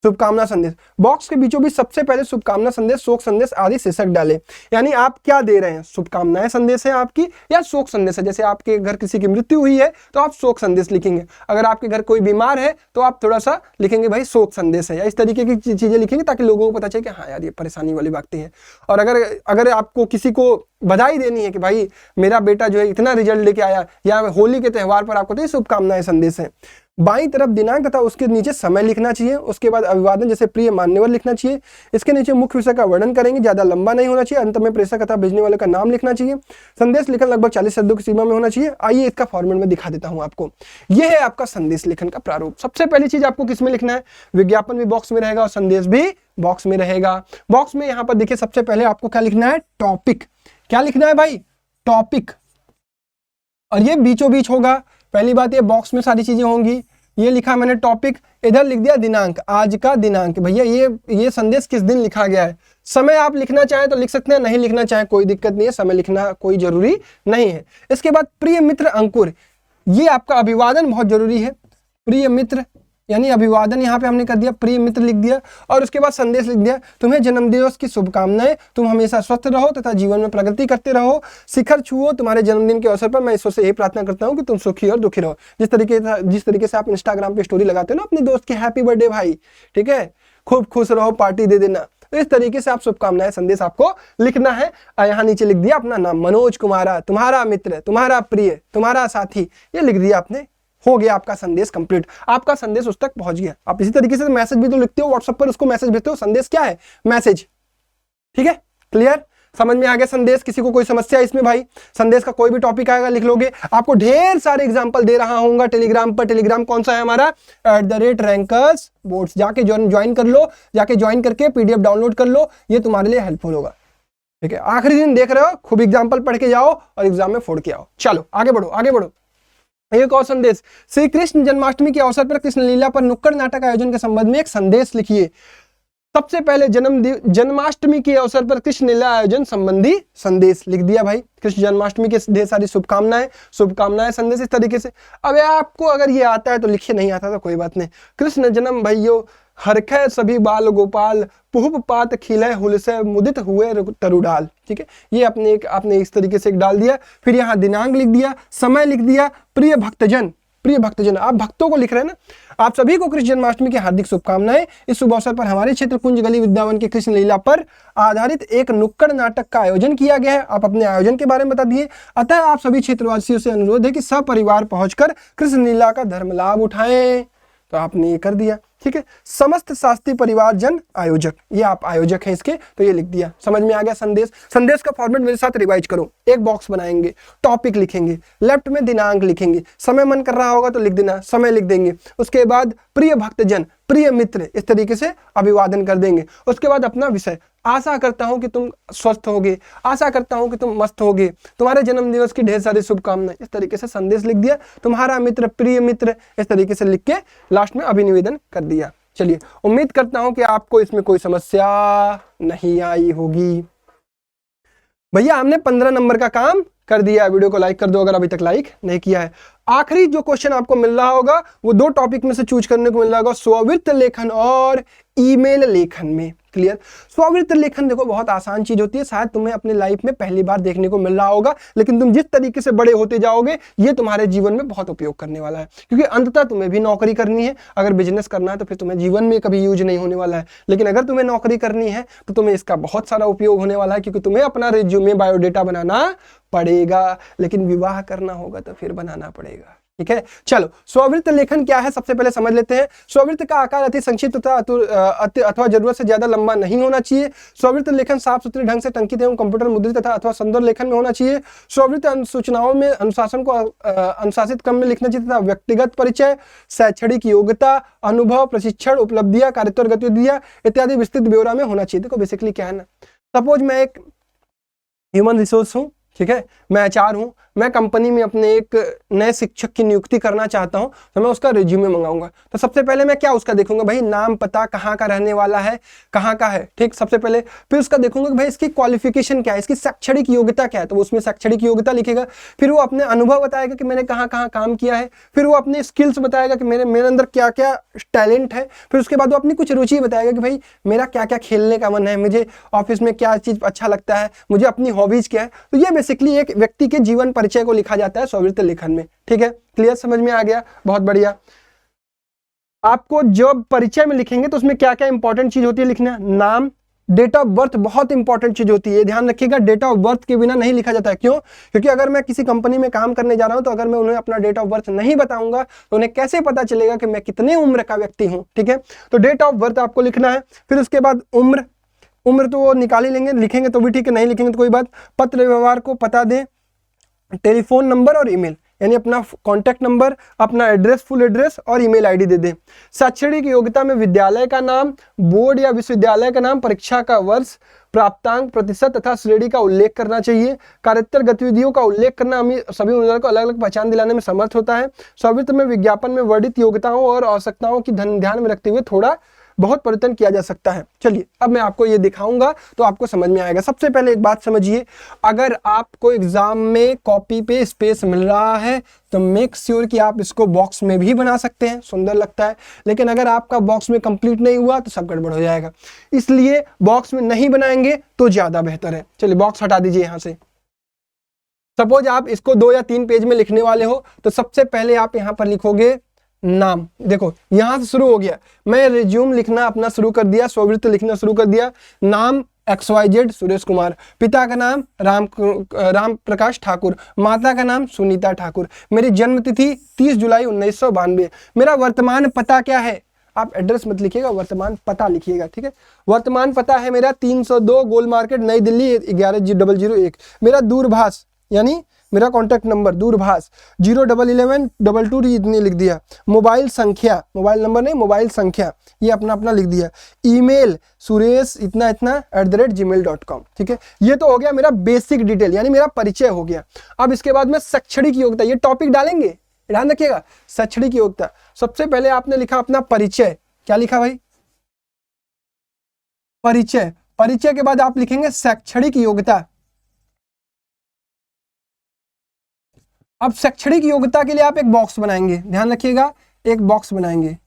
शुभकामना संदेश, बॉक्स के बीचों बीच सबसे पहले शुभकामना संदेश, शोक संदेश आदि शीर्षक डालें। यानी आप क्या दे रहे हैं, शुभकामनाएं संदेश है आपकी या शोक संदेश है। जैसे आपके घर किसी की मृत्यु हुई है तो आप शोक संदेश लिखेंगे, अगर आपके घर कोई बीमार है तो आप थोड़ा सा लिखेंगे भाई शोक संदेश है, या इस तरीके की चीजें लिखेंगे ताकि लोगों को पता चले कि हाँ यार ये परेशानी वाली बातें हैं। और अगर आपको किसी को बधाई देनी है कि भाई मेरा बेटा जो है इतना रिजल्ट लेके आया, या होली के त्यौहार पर आपको तो शुभकामनाएं संदेश है। बाईं तरफ दिनांक तथा उसके नीचे समय लिखना चाहिए। उसके बाद अभिवादन जैसे प्रिय मान्यवर लिखना चाहिए। इसके नीचे मुख्य विषय का वर्णन करेंगे, ज्यादा लंबा नहीं होना चाहिए। अंत में प्रेषक तथा भेजने वाले का नाम लिखना चाहिए। संदेश लेखन लगभग 40 शब्दों की सीमा में होना चाहिए। आइए इसका फॉर्मेट में दिखा देता हूं आपको। यह है आपका संदेश लेखन का प्रारूप। सबसे पहली चीज आपको किसमें लिखना है, विज्ञापन भी बॉक्स में रहेगा और संदेश भी बॉक्स में रहेगा। बॉक्स में यहां पर देखिए सबसे पहले आपको क्या लिखना है, टॉपिक। क्या लिखना है भाई, टॉपिक, और ये बीचों बीच होगा। पहली बात ये बॉक्स में सारी चीजें होंगी। ये लिखा मैंने टॉपिक, इधर लिख दिया दिनांक, आज का दिनांक। भैया ये संदेश किस दिन लिखा गया है। समय आप लिखना चाहें तो लिख सकते हैं, नहीं लिखना चाहें कोई दिक्कत नहीं है, समय लिखना कोई जरूरी नहीं है। इसके बाद प्रिय मित्र अंकुर, ये आपका अभिवादन बहुत जरूरी है। प्रिय मित्र यानी अभिवादन यहाँ पे हमने कर दिया, प्रिय मित्र लिख दिया। और उसके बाद संदेश लिख दिया, तुम्हें जन्मदिवस की शुभकामनाएं, तुम हमेशा स्वस्थ रहो तथा जीवन में प्रगति करते रहो, शिखर छुओ तुम्हारे जन्मदिन के अवसर पर। मैं ईश्वर से यही प्रार्थना करता हूँ कि तुम सुखी और दुखी रहो। जिस तरीके से आप इंस्टाग्राम पे स्टोरी लगाते हो ना अपने दोस्त की, हैप्पी बर्थडे भाई, ठीक है, खूब खुश रहो, पार्टी दे देना। तो इस तरीके से आप शुभकामनाएं संदेश आपको लिखना है। यहाँ नीचे लिख दिया अपना नाम, मनोज कुमारा, तुम्हारा मित्र, तुम्हारा प्रिय, तुम्हारा साथी, ये लिख दिया आपने। हो गया आपका संदेश कंप्लीट, आपका संदेश उस तक पहुंच गया। आप इसी तरीके से मैसेज भी तो लिखते हो व्हाट्सएप पर, उसको मैसेज भेजते हो, संदेश क्या है, मैसेज, ठीक है। क्लियर, समझ में आ गया संदेश। किसी को कोई समस्या है इसमें भाई, संदेश का कोई भी टॉपिक आएगा लिख लोगे। आपको ढेर सारे एग्जांपल दे रहा हूंगा टेलीग्राम पर। टेलीग्राम कौन सा है हमारा, @rankersboards, जाके ज्वाइन कर लो, जाके ज्वाइन करके PDF डाउनलोड कर लो, ये तुम्हारे लिए हेल्पफुल होगा, ठीक है। आखिरी दिन देख रहे हो, खूब एग्जाम्पल पढ़ के जाओ और एग्जाम में फोड़ के आओ। चलो आगे बढ़ो, आगे बढ़ो। एक और संदेश, श्री कृष्ण जन्माष्टमी के अवसर पर कृष्ण लीला पर नुक्कड़ नाटक आयोजन के संबंध में एक संदेश लिखिए। सबसे पहले जन्माष्टमी के अवसर पर कृष्ण लीला आयोजन संबंधी संदेश लिख दिया भाई। कृष्ण जन्माष्टमी के ढेर सारी शुभकामनाएं संदेश इस तरीके से। अब आपको अगर ये आता है तो लिखिए, नहीं आता तो कोई बात नहीं। कृष्ण जन्म भैयो हरखे सभी बाल गोपाल, पुष्प पात खिले हुलसे मुदित हुए तरुडाल, ठीक है। ये आपने इस तरीके से एक डाल दिया। फिर यहाँ दिनांक लिख दिया, समय लिख दिया, प्रिय भक्तजन, प्रिय भक्तजन, आप भक्तों को लिख रहे हैं ना। आप सभी को कृष्ण जन्माष्टमी की हार्दिक शुभकामनाएं। इस शुभ अवसर पर हमारे क्षेत्र कुंज गली वृंदावन के कृष्ण लीला पर आधारित एक नुक्कड़ नाटक का आयोजन किया गया है। आप अपने आयोजन के बारे में बता दिए। अतः आप सभी क्षेत्रवासियों से अनुरोध है कि सपरिवार पहुंचकर कृष्ण लीला का धर्म लाभ उठाएं। तो आपने ये कर दिया, ठीक है। समस्त शास्त्री परिवार जन आयोजक, ये आप आयोजक हैं इसके, तो ये लिख दिया। समझ में आ गया संदेश। संदेश का फॉर्मेट मेरे साथ रिवाइज करो। एक बॉक्स बनाएंगे, टॉपिक लिखेंगे, लेफ्ट में दिनांक लिखेंगे, समय मन कर रहा होगा तो लिख देना, समय लिख देंगे। उसके बाद प्रिय भक्तजन, प्रिय मित्र, इस तरीके से अभिवादन कर देंगे। उसके बाद अपना विषय, आशा करता हूं कि तुम स्वस्थ होगे, आशा करता हूं कि तुम मस्त होगे, तुम्हारे जन्मदिवस की ढेर सारी शुभकामनाएं, इस तरीके से संदेश लिख दिया। तुम्हारा मित्र, प्रिय मित्र, इस तरीके से लिख के लास्ट में अभिनिवेदन कर दिया। चलिए, उम्मीद करता हूं कि आपको इसमें कोई समस्या नहीं आई होगी। भैया हमने 15 नंबर का काम कर दिया। वीडियो को लाइक कर दो अगर अभी तक लाइक नहीं किया है। आखिरी जो क्वेश्चन आपको मिल रहा होगा वो दो टॉपिक में से चूज करने को मिल रहा होगा, स्ववृत्त लेखन और ईमेल लेखन में। क्लियर। स्ववृत्त लेखन देखो बहुत आसान चीज होती है, शायद तुम्हें अपने लाइफ में पहली बार देखने को मिल रहा होगा, लेकिन तुम जिस तरीके से बड़े होते जाओगे ये तुम्हारे जीवन में बहुत उपयोग करने वाला है, क्योंकि अंततः तुम्हें भी नौकरी करनी है। अगर बिजनेस करना है तो फिर तुम्हें जीवन में कभी यूज नहीं होने वाला है, लेकिन अगर तुम्हें नौकरी करनी है तो तुम्हें इसका बहुत सारा उपयोग होने वाला है, क्योंकि तुम्हें अपना रिज्यूमे, बायोडेटा बनाना पड़ेगा, लेकिन विवाह करना होगा तो फिर बनाना पड़ेगा। ठीक है, चलो स्ववृत्त लेखन क्या है सबसे पहले समझ लेते हैं। स्ववृत्त का आकार अति संक्षिप्त अथवा जरूरत से ज्यादा लंबा नहीं होना चाहिए। स्ववृत्त लेखन साफ सुथरे ढंग से टंकित एवं कंप्यूटर मुद्रित तथा अथवा सुंदर लेखन में होना चाहिए। स्ववृत्त सूचनाओं में अनुशासन को अनुशासित क्रम में लिखना चाहिए तथा व्यक्तिगत परिचय, शैक्षणिक योग्यता, अनुभव, प्रशिक्षण, उपलब्धियां, कार्योत्तर गतिविधियां इत्यादि विस्तृत ब्यौरा में होना चाहिए। देखो बेसिकली क्या है ना, सपोज मैं एक ह्यूमन रिसोर्स हूँ, ठीक है, मैं HR हूँ, मैं कंपनी में अपने एक नए शिक्षक की नियुक्ति करना चाहता हूं, तो मैं उसका रिज्यूमे मंगाऊंगा। तो सबसे पहले मैं क्या उसका देखूंगा, भाई नाम, पता, कहाँ का रहने वाला है, कहाँ का है, ठीक, सबसे पहले। फिर उसका देखूंगा कि भाई इसकी क्वालिफिकेशन क्या है, इसकी शैक्षणिक योग्यता क्या है, तो उसमें शैक्षणिक योग्यता लिखेगा। फिर वो अपने अनुभव बताएगा कि मैंने कहाँ कहाँ काम किया है। फिर वो अपने स्किल्स बताएगा कि मेरे अंदर क्या क्या टैलेंट है। फिर उसके बाद वो अपनी कुछ रुचि बताएगा कि भाई मेरा क्या क्या खेलने का मन है, मुझे ऑफिस में क्या चीज अच्छा लगता है, मुझे अपनी हॉबीज क्या है। तो ये बेसिकली एक व्यक्ति के जीवन परिचय को लिखा जाता है स्ववृत्त लेखन में, ठीक है। क्लियर, समझ में आ गया, बहुत बढ़िया। आपको जब परिचय में लिखेंगे तो उसमें क्या क्या इंपॉर्टेंट चीज होती है लिखना, नाम, डेट ऑफ बर्थ बहुत इंपॉर्टेंट चीज होती है, ध्यान रखिएगा। डेट ऑफ बर्थ के बिना नहीं लिखा जाता है। क्यों? क्योंकि अगर मैं किसी कंपनी में काम करने जा रहा हूं तो अगर मैं उन्हें अपना डेट ऑफ बर्थ नहीं बताऊंगा तो उन्हें कैसे पता चलेगा कि मैं कितने उम्र का व्यक्ति हूं, ठीक है। तो डेट ऑफ बर्थ आपको लिखना है। फिर उसके बाद उम्र तो वो निकाल ही लेंगे, लिखेंगे तो भी ठीक है, नहीं लिखेंगे तो कोई बात। पत्र व्यवहार को पता दें, टेलीफोन नंबर और ईमेल, यानी अपना कॉन्टैक्ट नंबर, अपना एड्रेस, फुल एड्रेस और ईमेल आईडी दे दें। शैक्षणिक योग्यता में विद्यालय का नाम, बोर्ड या विश्वविद्यालय का नाम, परीक्षा का वर्ष, प्राप्तांक, प्रतिशत तथा श्रेणी का उल्लेख करना चाहिए। कार्योत्तर गतिविधियों का उल्लेख करना सभी उम्मीदवारों को अलग अलग पहचान दिलाने में समर्थ होता है। स्ववृत्त में विज्ञापन में वर्णित योग्यताओं और आवश्यकताओं की ध्यान में रखते हुए थोड़ा बहुत परिवर्तन किया जा सकता है। चलिए अब मैं आपको ये दिखाऊंगा तो आपको समझ में आएगा। सबसे पहले एक बात समझिए, अगर आपको एग्जाम में कॉपी पे स्पेस मिल रहा है तो मेक श्योर कि आप इसको बॉक्स में भी बना सकते हैं, सुंदर लगता है। लेकिन अगर आपका बॉक्स में कंप्लीट नहीं हुआ तो सब गड़बड़ हो जाएगा, इसलिए बॉक्स में नहीं बनाएंगे तो ज्यादा बेहतर है। चलिए बॉक्स हटा दीजिए यहां से। सपोज आप इसको 2 या 3 पेज में लिखने वाले हो तो सबसे पहले आप यहां पर लिखोगे नाम। देखो यहां से शुरू हो गया, मैं रिज्यूम लिखना अपना शुरू कर दिया, स्ववृत्त लिखना शुरू कर दिया। नाम XYZ सुरेश कुमार, पिता का नाम राम प्रकाश ठाकुर, माता का नाम सुनीता ठाकुर, मेरी जन्म तिथि 30 जुलाई 1992, मेरा वर्तमान पता क्या है, आप एड्रेस मत लिखिएगा, वर्तमान पता लिखिएगा, ठीक है। वर्तमान पता है मेरा 302 गोल मार्केट नई दिल्ली 11001। मेरा दूरभाष यानी मेरा कॉन्टैक्ट नंबर दूरभाष 01112 इतनी लिख दिया। मोबाइल संख्या, मोबाइल नंबर नहीं, मोबाइल संख्या ये अपना अपना लिख दिया। ईमेल सुरेश इतना @gmail.com, ठीक है। ये तो हो गया मेरा बेसिक डिटेल यानी मेरा परिचय हो गया। अब इसके बाद में शैक्षणिक योग्यता, ये टॉपिक डालेंगे, ध्यान रखिएगा। शैक्षणिक योग्यता सबसे पहले आपने लिखा अपना परिचय, क्या लिखा भाई, परिचय। परिचय के बाद आप लिखेंगे शैक्षणिक योग्यता। अब शैक्षणिक योग्यता के लिए आप एक बॉक्स बनाएंगे, ध्यान रखिएगा, एक बॉक्स बनाएंगे।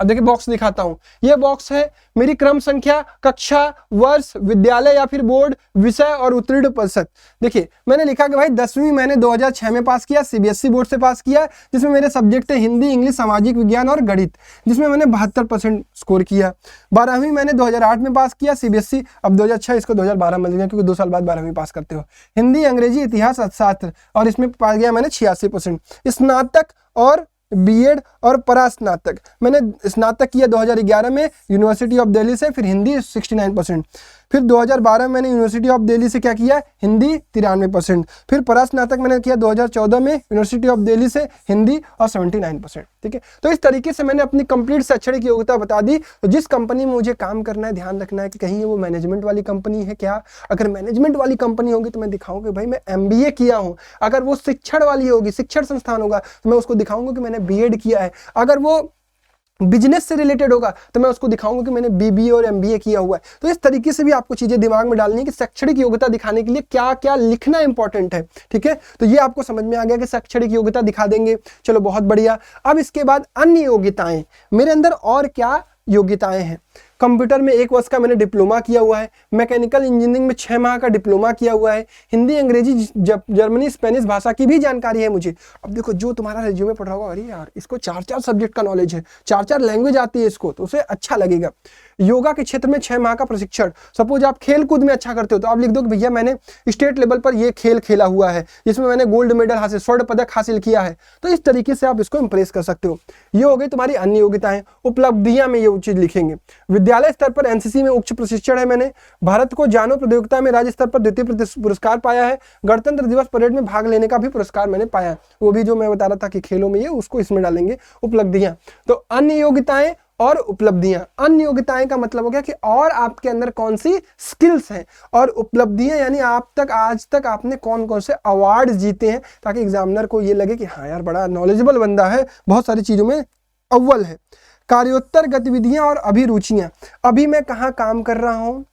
अब देखिए बॉक्स दिखाता हूं, यह बॉक्स है मेरी क्रम संख्या, कक्षा, वर्ष, विद्यालय या फिर बोर्ड, विषय और उत्तीर्ण प्रतिशत। देखिए मैंने लिखा कि भाई 10वीं मैंने 2006 में पास किया, CBSE बोर्ड से पास किया, जिसमें मेरे सब्जेक्ट थे हिंदी, इंग्लिश, सामाजिक विज्ञान और गणित, जिसमें मैंने 72% स्कोर किया। 12वीं मैंने 2008 में पास किया, CBSE, अब 2006 इसको 2012 मिल गया क्योंकि 2 साल बाद 12वीं पास करते हो। हिंदी, अंग्रेजी, इतिहास, अर्थशास्त्र और इसमें पास गया मैंने 86%। स्नातक और बीएड और परास्नातक, मैंने स्नातक किया 2011 में यूनिवर्सिटी ऑफ दिल्ली से, फिर हिंदी 69%। फिर 2012 में मैंने यूनिवर्सिटी ऑफ दिल्ली से क्या किया, हिंदी 93%। फिर परास्नातक मैंने किया 2014 में यूनिवर्सिटी ऑफ दिल्ली से, हिंदी और 79%, ठीक है। तो इस तरीके से मैंने अपनी कंप्लीट शैक्षणिक योग्यता बता दी। तो जिस कंपनी में मुझे काम करना है ध्यान रखना है कि कहीं वो मैनेजमेंट वाली कंपनी है क्या। अगर मैनेजमेंट वाली कंपनी होगी तो मैं दिखाऊंगा कि भाई मैं MBA किया हूँ। अगर वो शिक्षण वाली होगी, शिक्षण संस्थान होगा तो मैं उसको दिखाऊंगा कि मैंने BEd किया है। अगर वो बिजनेस से रिलेटेड होगा तो मैं उसको दिखाऊंगा कि मैंने BBA और MBA किया हुआ है। तो इस तरीके से भी आपको चीजें दिमाग में डालनी है कि शैक्षणिक योग्यता दिखाने के लिए क्या क्या लिखना इंपॉर्टेंट है, ठीक है। तो ये आपको समझ में आ गया कि शैक्षणिक योग्यता दिखा देंगे, चलो बहुत बढ़िया। अब इसके बाद अन्य योग्यताएं, मेरे अंदर और क्या योग्यताएं हैं। कंप्यूटर में 1 वर्ष का मैंने डिप्लोमा किया हुआ है, मैकेनिकल इंजीनियरिंग में 6 माह का डिप्लोमा किया हुआ है, हिंदी, अंग्रेजी, जर्मनी, स्पेनिश भाषा की भी जानकारी है मुझे। अब देखो जो तुम्हारा रिज्यूमे पढ़ रहा होगा, अरे यार इसको 4 सब्जेक्ट का नॉलेज है, 4 लैंग्वेज आती है इसको, तो उसे अच्छा लगेगा। योगा के क्षेत्र में 6 माह का प्रशिक्षण। सपोज आप खेल कूद में अच्छा करते हो तो आप लिख दो कि भैया मैंने स्टेट लेवल पर ये खेल खेला हुआ है जिसमें मैंने गोल्ड मेडल हासिल, स्वर्ण पदक हासिल किया है। तो इस तरीके से आप इसको इंप्रेस कर सकते हो। ये हो गई तुम्हारी अन्य योग्यताएं। उपलब्धियां में ये चीज लिखेंगे। विद्यालय स्तर पर NCC में उच्च प्रशिक्षण है मैंने। भारत को जानो प्रतियोगिता में राज्य स्तर पर द्वितीय पुरस्कार पाया है। गणतंत्र दिवस परेड में भाग लेने का भी पुरस्कार मैंने पाया है। वो भी जो मैं बता रहा था कि खेलों में ये, उसको इसमें डालेंगे उपलब्धियां। तो अन्य योग्यताएं और उपलब्धियां। अन्य योग्यताएं का मतलब हो गया कि और आपके अंदर कौन सी स्किल्स हैं, और उपलब्धियां यानी आप तक आज तक आपने कौन कौन से अवार्ड जीते हैं, ताकि एग्जामिनर को ये लगे कि हाँ यार बड़ा नॉलेजेबल बंदा है, बहुत सारी चीजों में अव्वल है। कार्योत्तर गतिविधियां और अभिरुचियां, अभी मैं कहाँ काम कर रहा हूँ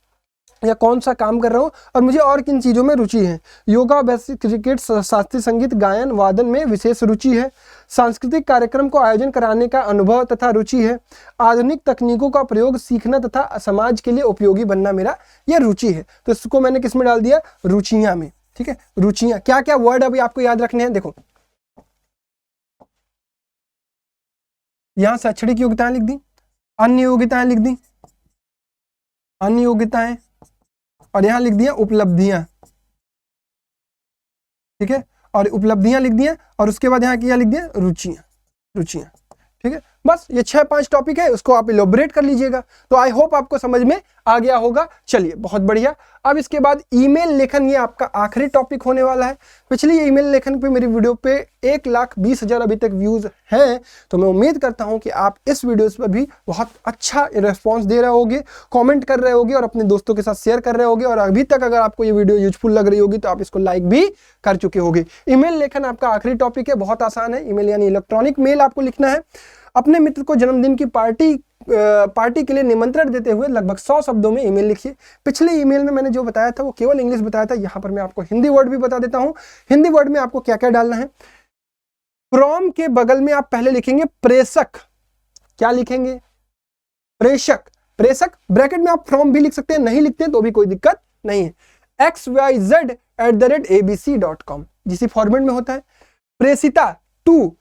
या कौन सा काम कर रहा हूँ और मुझे और किन चीज़ों में रुचि है। योगा, बेसिक, क्रिकेट, शास्त्रीय संगीत, गायन वादन में विशेष रुचि है। सांस्कृतिक कार्यक्रम को आयोजन कराने का अनुभव तथा रुचि है। आधुनिक तकनीकों का प्रयोग सीखना तथा समाज के लिए उपयोगी बनना मेरा यह रुचि है। तो इसको मैंने किस में डाल दिया, रुचियाँ में। ठीक है, रुचियाँ क्या क्या वर्ड अभी आपको याद रखने हैं, देखो यहाँ शैक्षणिक योग्यताएं लिख दी, अन्य योग्यताएं लिख दी, अन्य योग्यताएं, और यहां लिख दिया उपलब्धियां। ठीक है, और उपलब्धियां लिख दिया, और उसके बाद यहां क्या लिख दिया, रुचियां, रुचियां। ठीक है, बस ये 6-5 टॉपिक है, उसको आप इलोबरेट कर लीजिएगा। तो आई होप आपको समझ में आ गया होगा। चलिए बहुत बढ़िया। अब इसके बाद ईमेल लेखन, ये आपका आखिरी टॉपिक होने वाला है। पिछली ईमेल लेखन पे मेरी वीडियो पे 1,20,000 अभी तक व्यूज हैं, तो मैं उम्मीद करता हूं कि आप इस वीडियोस पर भी बहुत अच्छा रिस्पॉन्स दे रहे होगे, कॉमेंट कर रहे होगे और अपने दोस्तों के साथ शेयर कर रहे होगे। और अभी तक अगर आपको ये वीडियो यूजफुल लग रही होगी तो आप इसको लाइक भी कर चुके होगे। ईमेल लेखन आपका आखिरी टॉपिक है, बहुत आसान है। ईमेल यानी इलेक्ट्रॉनिक मेल आपको लिखना है। अपने मित्र को जन्मदिन की पार्टी के लिए निमंत्रण देते हुए लगभग 100 शब्दों में ईमेल लिखिए। पिछले ईमेल में मैंने जो बताया था वो केवल इंग्लिश बताया था, यहाँ पर मैं आपको हिंदी वर्ड भी बता देता हूँ। हिंदी वर्ड में आपको क्या क्या डालना है। फ्रॉम के बगल में आप पहले लिखेंगे प्रेषक। क्या लिखेंगे, प्रेषक। प्रेषक ब्रैकेट में आप फ्रॉम भी लिख सकते हैं, नहीं लिखते हैं तो भी कोई दिक्कत नहीं है। xyz@abc.com जिसी फॉर्मेट में होता है। प्रेषिता टू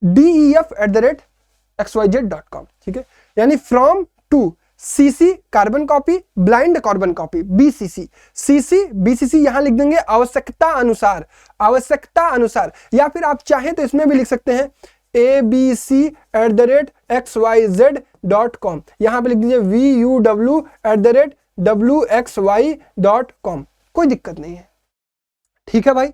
def@xyz.com। ठीक है, यानी from to. CC carbon copy, blind carbon copy, BCC. CC BCC यहां लिख देंगे आवश्यकता अनुसार, आवश्यकता अनुसार। या फिर आप चाहें तो इसमें भी लिख सकते हैं abc@xyz.com। यहां पे लिख दीजिए vuw@wxy.com, कोई दिक्कत नहीं है। ठीक है भाई,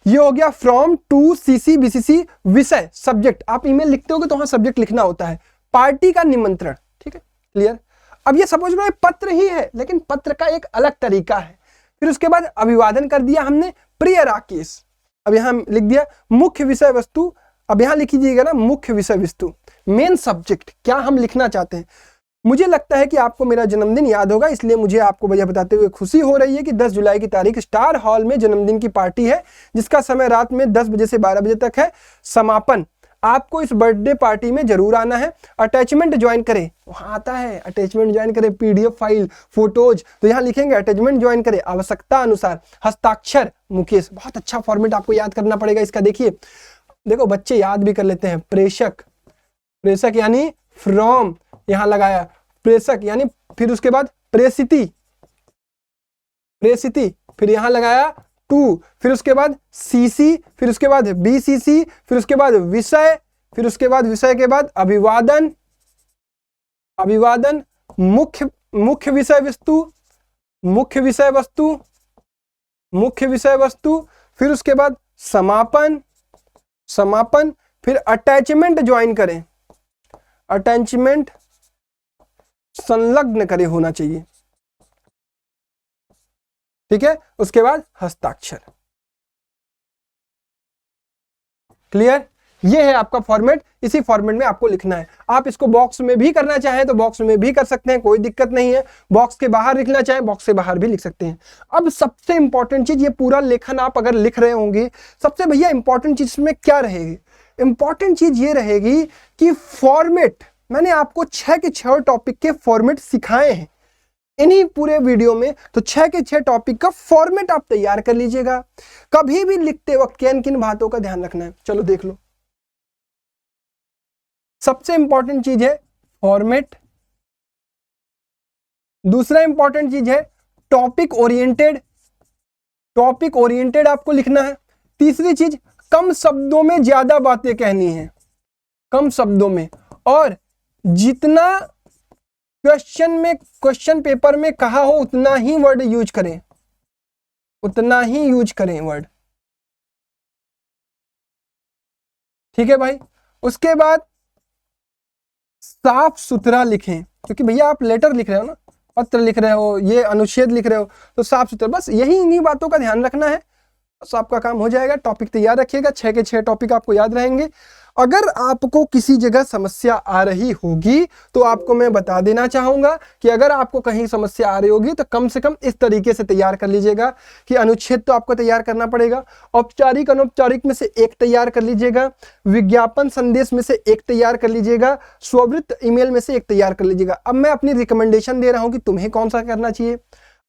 ये हो गया फ्रॉम टू सीसी बीसीसी। विषय सब्जेक्ट, आप ईमेल लिखते होगे तो वहां सब्जेक्ट लिखना होता है। पार्टी का निमंत्रण, ठीक है क्लियर। अब ये समझ लो पत्र ही है, लेकिन पत्र का एक अलग तरीका है। फिर उसके बाद अभिवादन कर दिया हमने, प्रिय राकेश। अब यहां लिख दिया मुख्य विषय वस्तु। अब यहां लिख दीजिएगा ना मुख्य विषय वस्तु, मेन सब्जेक्ट, क्या हम लिखना चाहते हैं। मुझे लगता है कि आपको मेरा जन्मदिन याद होगा, इसलिए मुझे आपको भैया बताते हुए खुशी हो रही है कि 10 जुलाई की तारीख स्टार हॉल में जन्मदिन की पार्टी है, जिसका समय रात में 10 बजे से 12 बजे तक है। समापन, आपको इस बर्थडे पार्टी में जरूर आना है। अटैचमेंट ज्वाइन करें, वहां आता है अटैचमेंट ज्वाइन करें, पीडीएफ फाइल, फोटोज, तो यहां लिखेंगे अटैचमेंट ज्वाइन करें आवश्यकता अनुसार। हस्ताक्षर मुकेश, बहुत अच्छा फॉर्मेट आपको याद करना पड़ेगा इसका। देखिए देखो बच्चे याद भी कर लेते हैं। प्रेषक, प्रेषक यानी फ्रॉम, यहां लगाया प्रेषक यानी, फिर उसके बाद प्रेषिती, प्रेषिती, फिर यहां लगाया टू, फिर उसके बाद सीसी, फिर उसके बाद बीसीसी, फिर उसके बाद विषय, फिर उसके बाद विषय के बाद अभिवादन, अभिवादन, मुख्य विषय वस्तु, मुख्य विषय वस्तु, मुख्य विषय वस्तु, फिर उसके बाद समापन, समापन, फिर अटैचमेंट ज्वाइन करें, अटैचमेंट संलग्न करे होना चाहिए। ठीक है, उसके बाद हस्ताक्षर। क्लियर, ये है आपका फॉर्मेट, इसी फॉर्मेट में आपको लिखना है। आप इसको बॉक्स में भी करना चाहें तो बॉक्स में भी कर सकते हैं, कोई दिक्कत नहीं है। बॉक्स के बाहर लिखना चाहें बॉक्स से बाहर भी लिख सकते हैं। अब सबसे इंपॉर्टेंट चीज, ये पूरा लेखन आप अगर लिख रहे होंगे, सबसे भैया इंपॉर्टेंट चीज इसमें क्या रहेगी, इंपॉर्टेंट चीज ये रहेगी कि फॉर्मेट, मैंने आपको 6 के 6 टॉपिक के फॉर्मेट सिखाए हैं इन्हीं पूरे वीडियो में, तो 6 के 6 टॉपिक का फॉर्मेट आप तैयार कर लीजिएगा। कभी भी लिखते वक्त किन किन बातों का ध्यान रखना है, चलो देख लो। सबसे इंपॉर्टेंट चीज है फॉर्मेट, दूसरा इंपॉर्टेंट चीज है टॉपिक ओरिएंटेड, टॉपिक ओरिएंटेड आपको लिखना है। तीसरी चीज, कम शब्दों में ज्यादा बातें कहनी है, कम शब्दों में, और जितना क्वेश्चन पेपर में कहा हो उतना ही वर्ड यूज करें, उतना ही यूज करें वर्ड। ठीक है भाई, उसके बाद साफ सुथरा लिखें, क्योंकि भैया आप लेटर लिख रहे हो ना, पत्र लिख रहे हो, ये अनुच्छेद लिख रहे हो, तो साफ सुथरा, बस यही इन्हीं बातों का ध्यान रखना है, बस आपका काम हो जाएगा। टॉपिक तैयार रखिएगा, 6 के 6 टॉपिक आपको याद रहेंगे। अगर आपको किसी जगह समस्या आ रही होगी तो आपको मैं बता देना चाहूंगा कि अगर आपको कहीं समस्या आ रही होगी तो कम से कम इस तरीके से तैयार कर लीजिएगा कि अनुच्छेद तो आपको तैयार करना पड़ेगा, औपचारिक अनौपचारिक में से एक तैयार कर लीजिएगा, विज्ञापन संदेश में से एक तैयार कर लीजिएगा, स्ववृत्त ईमेल में से एक तैयार कर लीजिएगा। अब मैं अपनी रिकमेंडेशन दे रहा हूं कि तुम्हें कौन सा करना चाहिए,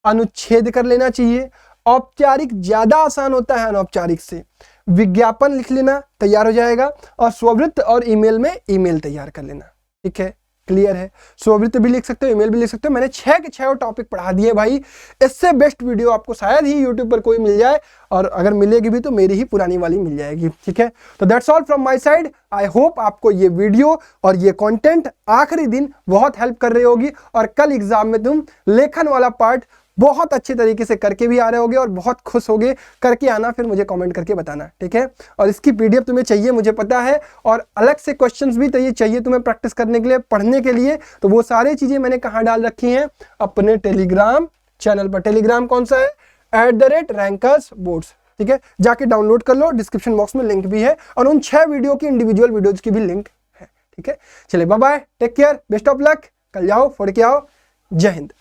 अनुच्छेद कर लेना चाहिए। औपचारिक ज्यादा आसान होता है अनौपचारिक से, विज्ञापन लिख लेना, तैयार हो जाएगा, और स्ववृत्त और ईमेल में ईमेल तैयार कर लेना। ठीक है, क्लियर है? स्ववृत्त भी लिख सकते हो, ईमेल भी लिख सकते हो। मैंने 6 के 6 टॉपिक पढ़ा दिए भाई। इससे बेस्ट वीडियो आपको शायद ही यूट्यूब पर कोई मिल जाए, और अगर मिलेगी भी तो मेरी ही पुरानी वाली मिल जाएगी। ठीक है, तो that's all from my side. I hope आपको ये वीडियो और ये कंटेंट आखिरी दिन बहुत हेल्प कर रही होगी, और कल एग्जाम में तुम लेखन वाला पार्ट बहुत अच्छे तरीके से करके भी आ रहे होगे और बहुत खुश होगे। करके आना, फिर मुझे कमेंट करके बताना। ठीक है, और इसकी पीडीएफ तुम्हें चाहिए मुझे पता है, और अलग से क्वेश्चंस भी चाहिए तुम्हें प्रैक्टिस करने के लिए, पढ़ने के लिए। तो वो सारी चीजें मैंने कहाँ डाल रखी हैं? अपने टेलीग्राम चैनल पर। टेलीग्राम कौन सा है? @rankersboards। ठीक है, जाके डाउनलोड कर लो, डिस्क्रिप्शन बॉक्स में लिंक भी है, और उन 6 वीडियो की इंडिविजुअल वीडियोज की भी लिंक है। ठीक है, चलिए bye bye, take care, best of luck. कल जाओ, पढ़ के आओ। जय हिंद।